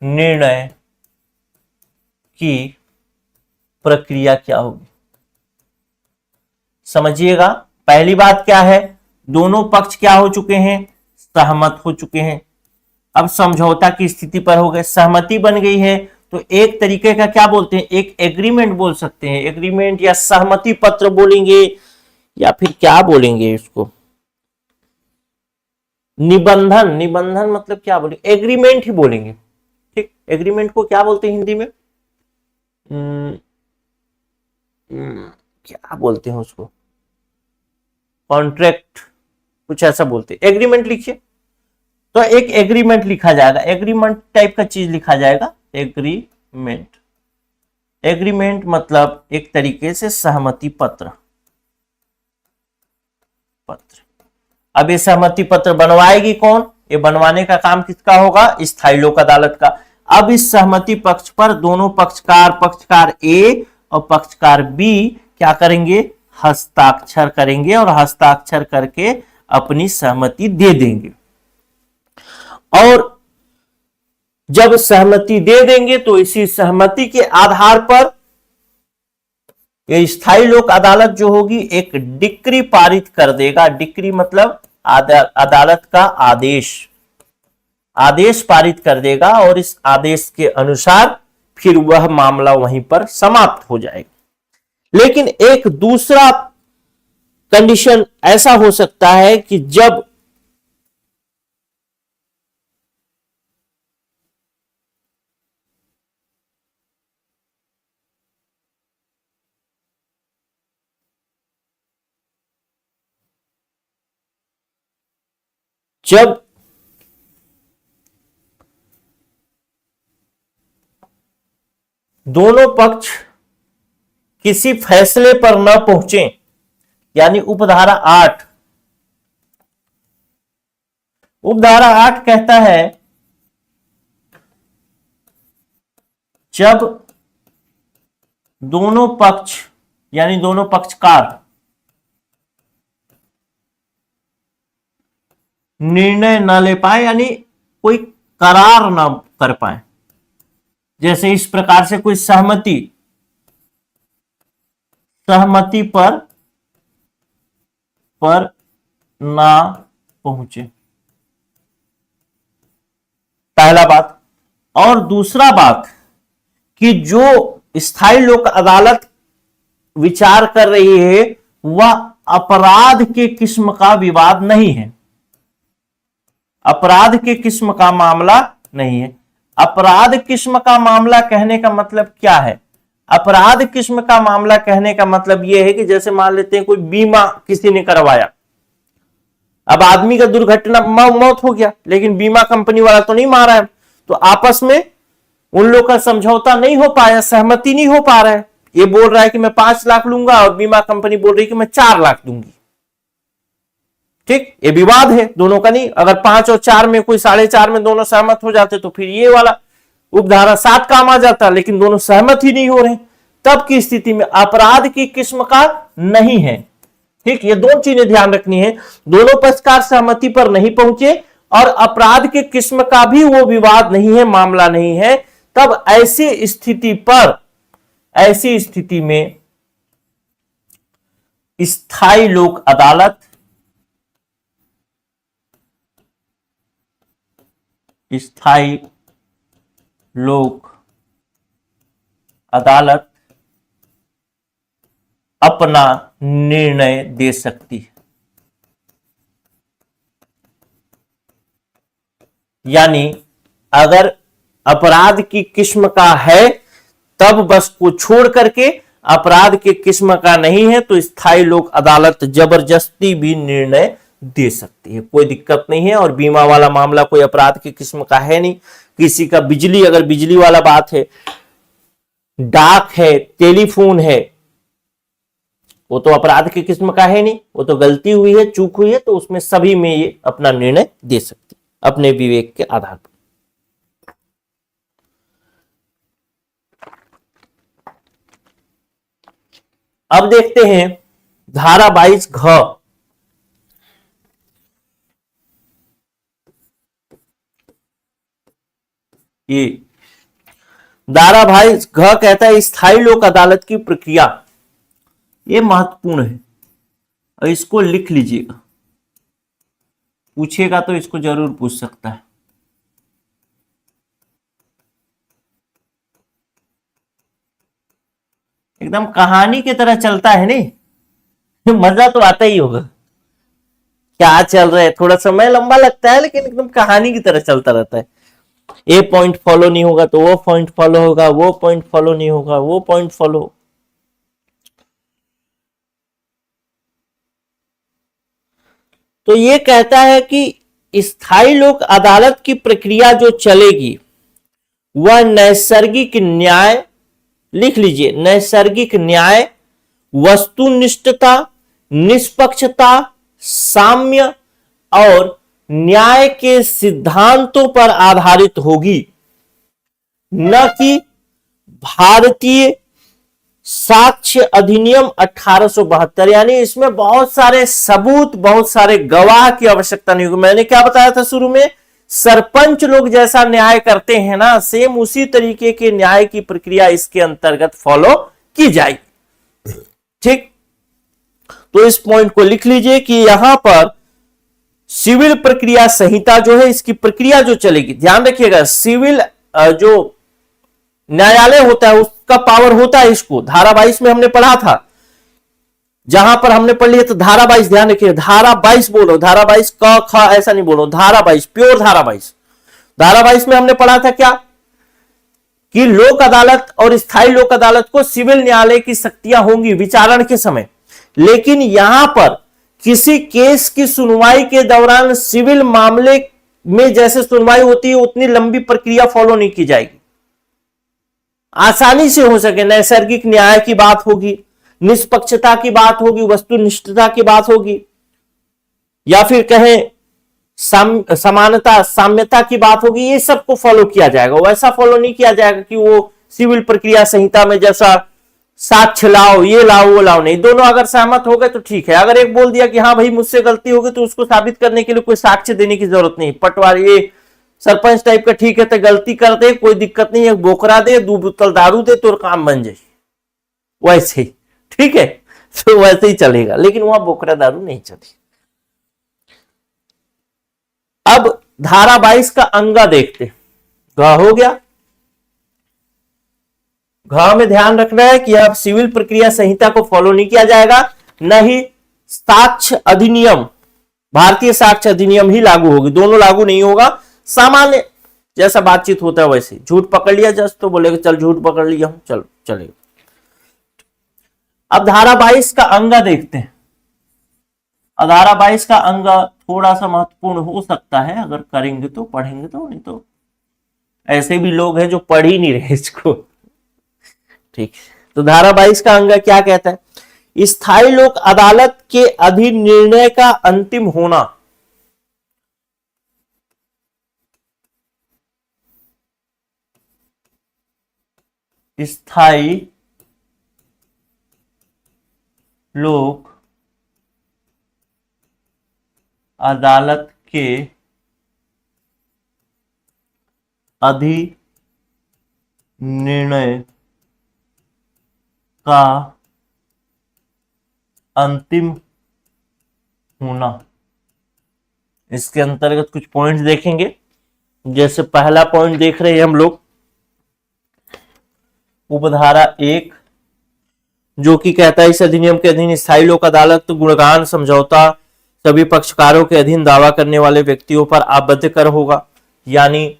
निर्णय की प्रक्रिया क्या होगी? समझिएगा। पहली बात क्या है, दोनों पक्ष क्या हो चुके हैं, सहमत हो चुके हैं। अब समझौता की स्थिति पर हो गए, सहमति बन गई है, तो एक तरीके का क्या बोलते हैं, एक एग्रीमेंट बोल सकते हैं, एग्रीमेंट या सहमति पत्र बोलेंगे, या फिर क्या बोलेंगे इसको, निबंधन। निबंधन मतलब क्या बोलेंगे, एग्रीमेंट ही बोलेंगे। ठीक, एग्रीमेंट को क्या बोलते हैं हिंदी में, क्या बोलते हैं उसको, कॉन्ट्रैक्ट, कुछ ऐसा बोलते हैं। एग्रीमेंट लिखिए, तो एक एग्रीमेंट लिखा जाएगा, एग्रीमेंट टाइप का चीज लिखा जाएगा, एग्रीमेंट। एग्रीमेंट मतलब एक तरीके से सहमति पत्र। अब ये सहमति पत्र बनवाएगी कौन, ये बनवाने का काम किसका होगा, स्थायी लोक अदालत का। अब इस सहमति पक्ष पर दोनों पक्षकार ए और पक्षकार बी क्या करेंगे, हस्ताक्षर करेंगे, और हस्ताक्षर करके अपनी सहमति दे देंगे। और जब सहमति दे देंगे तो इसी सहमति के आधार पर ये स्थायी लोक अदालत जो होगी एक डिक्री पारित कर देगा। डिक्री मतलब अदालत का आदेश, आदेश पारित कर देगा, और इस आदेश के अनुसार फिर वह मामला वहीं पर समाप्त हो जाएगा। लेकिन एक दूसरा कंडीशन ऐसा हो सकता है कि जब दोनों पक्ष किसी फैसले पर न पहुंचे, यानी उपधारा 8 कहता है जब दोनों पक्ष यानी दोनों पक्षकार निर्णय न ले पाए, यानी कोई करार न कर पाए, जैसे इस प्रकार से कोई सहमति पर ना पहुंचे, पहला बात। और दूसरा बात कि जो स्थायी लोक अदालत विचार कर रही है वह अपराध के किस्म का विवाद नहीं है, अपराध के किस्म का मामला नहीं है। अपराध किस्म का मामला कहने का मतलब क्या है, अपराध किस्म का मामला कहने का मतलब यह है कि जैसे मान लेते हैं कोई बीमा किसी ने करवाया, अब आदमी का दुर्घटना मौत हो गया, लेकिन बीमा कंपनी वाला तो नहीं मारा है, तो आपस में उन लोग का समझौता नहीं हो पाया, सहमति नहीं हो पा रहा है। ये बोल रहा है कि मैं 5 लाख लूंगा और बीमा कंपनी बोल रही है कि मैं 4 लाख दूंगी। ठीक, ये विवाद है दोनों का। नहीं, अगर 5 और 4 में कोई 4.5 में दोनों सहमत हो जाते तो फिर ये वाला उपधारा 7 काम आ जाता, लेकिन दोनों सहमत ही नहीं हो रहे, तब की स्थिति में अपराध की किस्म का नहीं है। ठीक, ये 2 चीजें ध्यान रखनी है, दोनों पक्षकार सहमति पर नहीं पहुंचे और अपराध के किस्म का भी वो विवाद नहीं है, मामला नहीं है, तब ऐसी स्थिति में स्थायी लोक अदालत अपना निर्णय दे सकती है। यानी अगर अपराध की किस्म का है तब बस को छोड़ करके, अपराध के किस्म का नहीं है तो स्थायी लोक अदालत जबरदस्ती भी निर्णय दे सकती है, कोई दिक्कत नहीं है। और बीमा वाला मामला कोई अपराध की किस्म का है नहीं, किसी का बिजली, अगर बिजली वाला बात है, डाक है, टेलीफोन है, वो तो अपराध की किस्म का है नहीं, वो तो गलती हुई है, चूक हुई है, तो उसमें सभी में ये अपना निर्णय दे सकती है अपने विवेक के आधार पर। अब देखते हैं धारा 22 घ। ये धारा 22 घ कहता है स्थायी लोक अदालत की प्रक्रिया, ये महत्वपूर्ण है। और इसको लिख लीजिएगा, पूछेगा तो इसको जरूर पूछ सकता है। एकदम कहानी की तरह चलता है नहीं मजा तो आता ही होगा। क्या चल रहा है, थोड़ा समय लंबा लगता है लेकिन एकदम कहानी की तरह चलता रहता है। ए पॉइंट फॉलो नहीं होगा तो वो पॉइंट फॉलो होगा, वो पॉइंट फॉलो नहीं होगा वो पॉइंट फॉलो। तो ये कहता है कि स्थायी लोक अदालत की प्रक्रिया जो चलेगी वह नैसर्गिक न्याय, लिख लीजिए, नैसर्गिक न्याय, वस्तुनिष्ठता, निष्पक्षता, साम्य और न्याय के सिद्धांतों पर आधारित होगी, न कि भारतीय साक्ष्य अधिनियम 1872। यानी इसमें बहुत सारे सबूत, बहुत सारे गवाह की आवश्यकता नहीं होगी। मैंने क्या बताया था शुरू में, सरपंच लोग जैसा न्याय करते हैं ना, सेम उसी तरीके के न्याय की प्रक्रिया इसके अंतर्गत फॉलो की जाएगी। ठीक, तो इस पॉइंट को लिख लीजिए कि यहां पर सिविल प्रक्रिया संहिता जो है, इसकी प्रक्रिया जो चलेगी, ध्यान रखिएगा, सिविल जो न्यायालय होता है उसका पावर होता है इसको, धारा 22 में हमने पढ़ा था, जहां पर हमने पढ़ लिया। तो धारा 22, ध्यान रखिए, धारा 22 बोलो, धारा 22 क ख ऐसा नहीं बोलो, धारा 22 प्योर धारा 22। धारा 22 में हमने पढ़ा था क्या, कि लोक अदालत और स्थायी लोक अदालत को सिविल न्यायालय की शक्तियां होंगी विचारण के समय, लेकिन यहां पर किसी केस की सुनवाई के दौरान सिविल मामले में जैसे सुनवाई होती है उतनी लंबी प्रक्रिया फॉलो नहीं की जाएगी, आसानी से हो सके। नैसर्गिक न्याय की बात होगी, निष्पक्षता की बात होगी, वस्तुनिष्ठता की बात होगी, या फिर कहें समानता, साम्यता की बात होगी, ये सबको फॉलो किया जाएगा। वैसा फॉलो नहीं किया जाएगा कि वो सिविल प्रक्रिया संहिता में जैसा साक्ष्य लाओ, ये लाओ, वो लाओ, नहीं। दोनों अगर सहमत हो गए तो ठीक है। अगर एक बोल दिया कि हाँ भाई मुझसे गलती होगी, तो उसको साबित करने के लिए कोई साक्ष्य देने की जरूरत नहीं। पटवारी, ये सरपंच टाइप का, ठीक है तो गलती कर दे, कोई दिक्कत नहीं है, बोकरा दे, 2 बोतल दारू दे, तो काम बन जाए, वैसे ही, ठीक है, तो वैसे ही चलेगा, लेकिन वहां बोकरा दारू नहीं चली। अब धारा 22 का अंगा देखते, घ हो गया। घ में ध्यान रखना है कि अब सिविल प्रक्रिया संहिता को फॉलो नहीं किया जाएगा, न ही साक्ष्य अधिनियम, भारतीय साक्ष्य अधिनियम ही लागू होगी, दोनों लागू नहीं होगा। सामान्य जैसा बातचीत होता है वैसे, झूठ पकड़ लिया जस्ट तो बोलेगा चल झूठ पकड़ लिया हूं, चलो चलेगा। अब धारा 22 का अंगा देखते हैं। धारा 22 का अंगा थोड़ा सा महत्वपूर्ण हो सकता है, अगर करेंगे तो, पढ़ेंगे तो, नहीं तो ऐसे भी लोग हैं जो पढ़ ही नहीं रहे इसको, ठीक। तो धारा 22 का अंग क्या कहता है, स्थायी लोक अदालत के अधीन निर्णय का अंतिम होना। स्थायी लोक अदालत के अधीन निर्णय का अंतिम होना। इसके अंतर्गत कुछ पॉइंट्स देखेंगे। जैसे पहला पॉइंट देख रहे हैं हम लोग, उपधारा 1, जो कि कहता है इस अधिनियम के अधीन स्थायी लोक अदालत गुणगान समझौता सभी पक्षकारों के अधीन दावा करने वाले व्यक्तियों पर आबद्ध कर होगा। यानी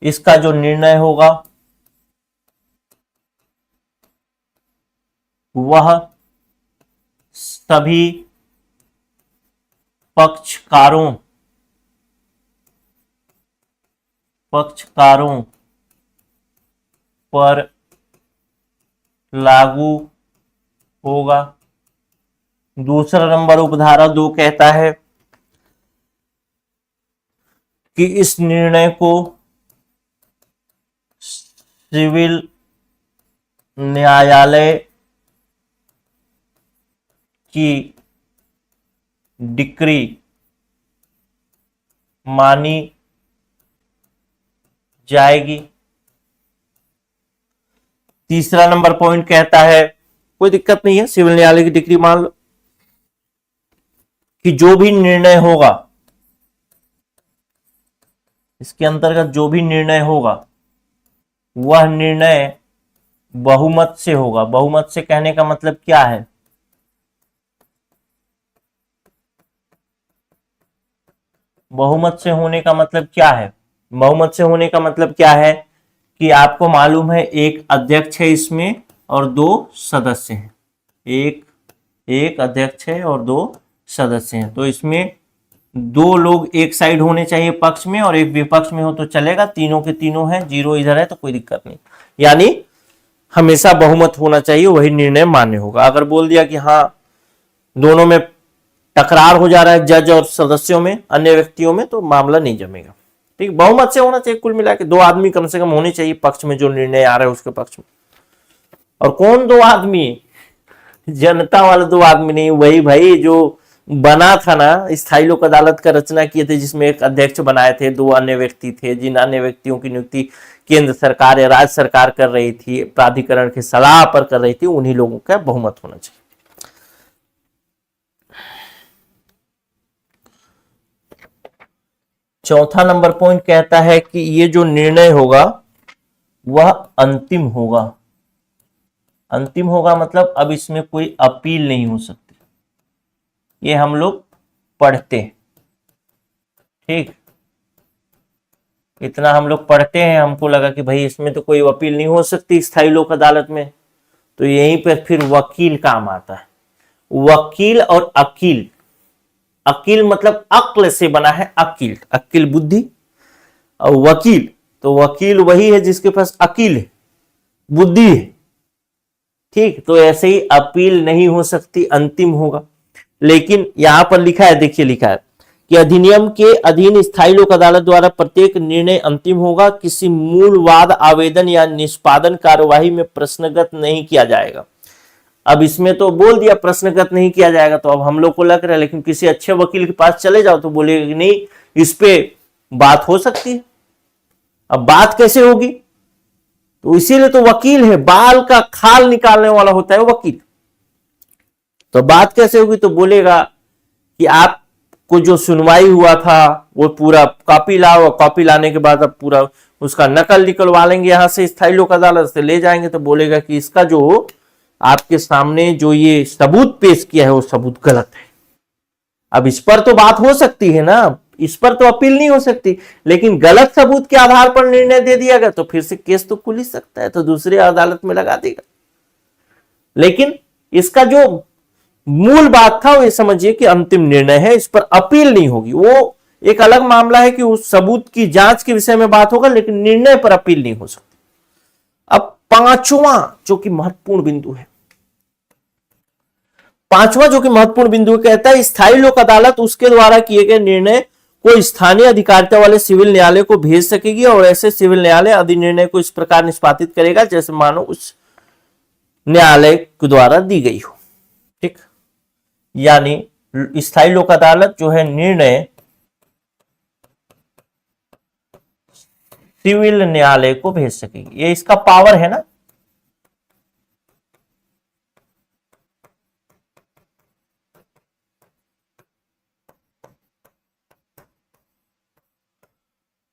इसका जो निर्णय होगा वह सभी पक्षकारों पर लागू होगा। दूसरा नंबर उपधारा 2 कहता है कि इस निर्णय को सिविल न्यायालय की डिक्री मानी जाएगी। तीसरा नंबर पॉइंट कहता है कोई दिक्कत नहीं है, सिविल न्यायालय की डिक्री मान लो। कि जो भी निर्णय होगा, इसके अंतर्गत जो भी निर्णय होगा वह निर्णय बहुमत से होगा। बहुमत से कहने का मतलब क्या है? बहुमत से होने का मतलब क्या है? बहुमत से होने का मतलब क्या है कि आपको मालूम है एक अध्यक्ष है इसमें और दो सदस्य हैं। एक अध्यक्ष है और दो सदस्य हैं, तो इसमें दो लोग एक साइड होने चाहिए पक्ष में और एक विपक्ष में हो तो चलेगा। तीनों के तीनों हैं, जीरो इधर है तो कोई दिक्कत नहीं। यानी हमेशा बहुमत होना चाहिए, वही निर्णय मान्य होगा। अगर बोल दिया कि हाँ दोनों में टकरार हो जा रहा है, जज और सदस्यों में, अन्य व्यक्तियों में, तो मामला नहीं जमेगा। ठीक, बहुमत से होना चाहिए। कुल मिला के दो आदमी कम से कम होने चाहिए पक्ष में, जो निर्णय आ रहा है उसके पक्ष में। और कौन दो आदमी? जनता वाले दो आदमी नहीं, वही भाई जो बना था ना, स्थायी लोक अदालत का रचना किए थे, जिसमें एक अध्यक्ष बनाए थे, दो अन्य व्यक्ति थे, जिन अन्य व्यक्तियों की नियुक्ति केंद्र सरकार या राज्य सरकार कर रही थी, प्राधिकरण की सलाह पर कर रही थी, उन्हीं लोगों का बहुमत होना चाहिए। चौथा नंबर पॉइंट कहता है कि ये जो निर्णय होगा वह अंतिम होगा। अंतिम होगा मतलब अब इसमें कोई अपील नहीं हो सकती। ये हम लोग पढ़ते, ठीक, इतना हम लोग पढ़ते हैं, हमको लगा कि भाई इसमें तो कोई अपील नहीं हो सकती स्थायी लोक अदालत में, तो यहीं पर फिर वकील काम आता है। वकील और अकील, अकील मतलब अक्ल से बना है, अकील, अकील बुद्धि, और वकील, तो वकील वही है जिसके पास अकील है, बुद्धि है। ठीक, तो ऐसे ही अपील नहीं हो सकती, अंतिम होगा। लेकिन यहां पर लिखा है, देखिए लिखा है कि अधिनियम के अधीन स्थायी लोक अदालत द्वारा प्रत्येक निर्णय अंतिम होगा, किसी मूल वाद आवेदन या निष्पादन कार्यवाही में प्रश्नगत नहीं किया जाएगा। अब इसमें तो बोल दिया प्रश्नगत नहीं किया जाएगा, तो अब हम लोग को लग रहा है, लेकिन किसी अच्छे वकील के पास चले जाओ तो बोलेगा कि नहीं, इस पे बात हो सकती है। अब बात कैसे होगी? तो इसीलिए तो वकील है, बाल का खाल निकालने वाला होता है वकील। तो बात कैसे होगी? तो बोलेगा कि आपको जो सुनवाई हुआ था वो पूरा कॉपी लाओ, कॉपी लाने के बाद अब पूरा उसका नकल निकलवा लेंगे, यहां से स्थायी लोक अदालत से ले जाएंगे, तो बोलेगा कि इसका जो आपके सामने जो ये सबूत पेश किया है वो सबूत गलत है। अब इस पर तो बात हो सकती है ना, इस पर तो अपील नहीं हो सकती, लेकिन गलत सबूत के आधार पर निर्णय दे दिया गया तो फिर से केस तो खुल ही सकता है, तो दूसरी अदालत में लगा देगा। लेकिन इसका जो मूल बात था वो ये समझिए कि अंतिम निर्णय है, इस पर अपील नहीं होगी। वो एक अलग मामला है कि उस सबूत की जांच के विषय में बात होगा, लेकिन निर्णय पर अपील नहीं हो सकती। अब पांचवा जो कि महत्वपूर्ण बिंदु है, पांचवा जो कि महत्वपूर्ण बिंदु कहता है स्थायी लोक अदालत उसके द्वारा किए गए निर्णय को स्थानीय अधिकारिता वाले सिविल न्यायालय को भेज सकेगी, और ऐसे सिविल न्यायालय अधिनिर्णय को इस प्रकार निष्पादित करेगा जैसे मानो उस न्यायालय के द्वारा दी गई हो। ठीक, यानी स्थायी लोक अदालत जो है निर्णय सिविल न्यायालय को भेज सकेगी, ये इसका पावर है ना।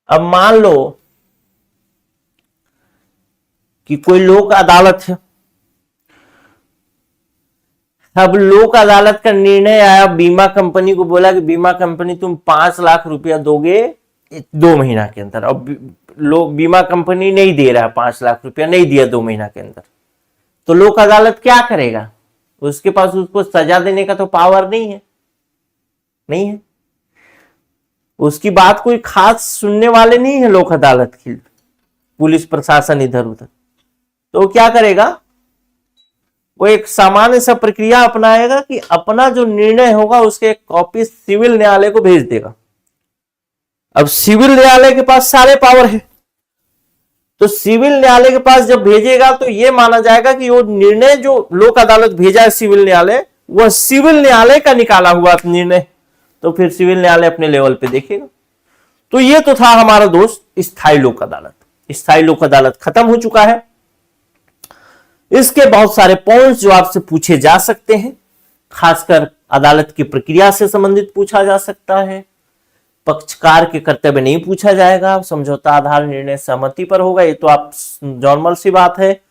अब मान लो कि कोई लोक अदालत है, अब लोक अदालत का निर्णय आया, बीमा कंपनी को बोला कि बीमा कंपनी तुम 5 लाख रुपया दोगे 2 महीना के अंदर। अब बीमा कंपनी नहीं दे रहा है, 5 लाख रुपया नहीं दिया 2 महीना के अंदर, तो लोक अदालत क्या करेगा? उसके पास उसको सजा देने का तो पावर नहीं है, नहीं है, उसकी बात कोई खास सुनने वाले नहीं है लोक अदालत की, पुलिस प्रशासन इधर उधर, तो क्या करेगा? वो एक सामान्य सा प्रक्रिया अपनाएगा कि अपना जो निर्णय होगा उसके एक कॉपी सिविल न्यायालय को भेज देगा। अब सिविल न्यायालय के पास सारे पावर है, तो सिविल न्यायालय के पास जब भेजेगा तो यह माना जाएगा कि वो निर्णय जो लोक अदालत भेजा है सिविल न्यायालय, वह सिविल न्यायालय का निकाला हुआ निर्णय, तो फिर सिविल न्यायालय अपने लेवल पे देखेगा। तो ये तो था हमारा दोस्त स्थायी लोक अदालत। स्थायी लोक अदालत खत्म हो चुका है। इसके बहुत सारे पॉइंट्स जो आपसे पूछे जा सकते हैं, खासकर अदालत की प्रक्रिया से संबंधित पूछा जा सकता है। पक्षकार के कर्तव्य नहीं पूछा जाएगा, समझौता आधार निर्णय सहमति पर होगा, ये तो आप नॉर्मल सी बात है।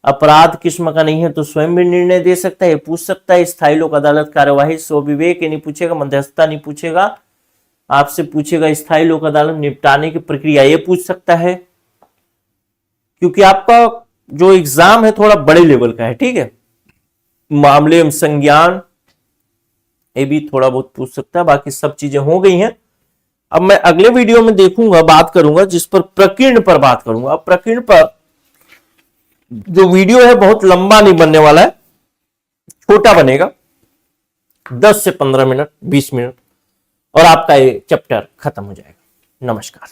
अपराध किस्म का नहीं है तो स्वयं भी निर्णय दे सकता है, ये पूछ सकता है। स्थायी लोक अदालत कार्यवाही स्वविवेक, ये नहीं पूछेगा। मध्यस्थता नहीं पूछेगा, आपसे पूछेगा स्थायी लोक अदालत निपटाने की प्रक्रिया, ये पूछ सकता है। क्योंकि आपका जो एग्जाम है थोड़ा बड़े लेवल का है, ठीक है। मामले एवं संज्ञान, ये भी थोड़ा बहुत पूछ सकता है। बाकी सब चीजें हो गई हैं। अब मैं अगले वीडियो में देखूंगा, बात करूंगा जिस पर प्रकीर्ण पर बात करूंगा। अब प्रकीर्ण पर जो वीडियो है बहुत लंबा नहीं बनने वाला है, छोटा बनेगा, 10 से 15 मिनट 20 मिनट, और आपका ये चैप्टर खत्म हो जाएगा। नमस्कार।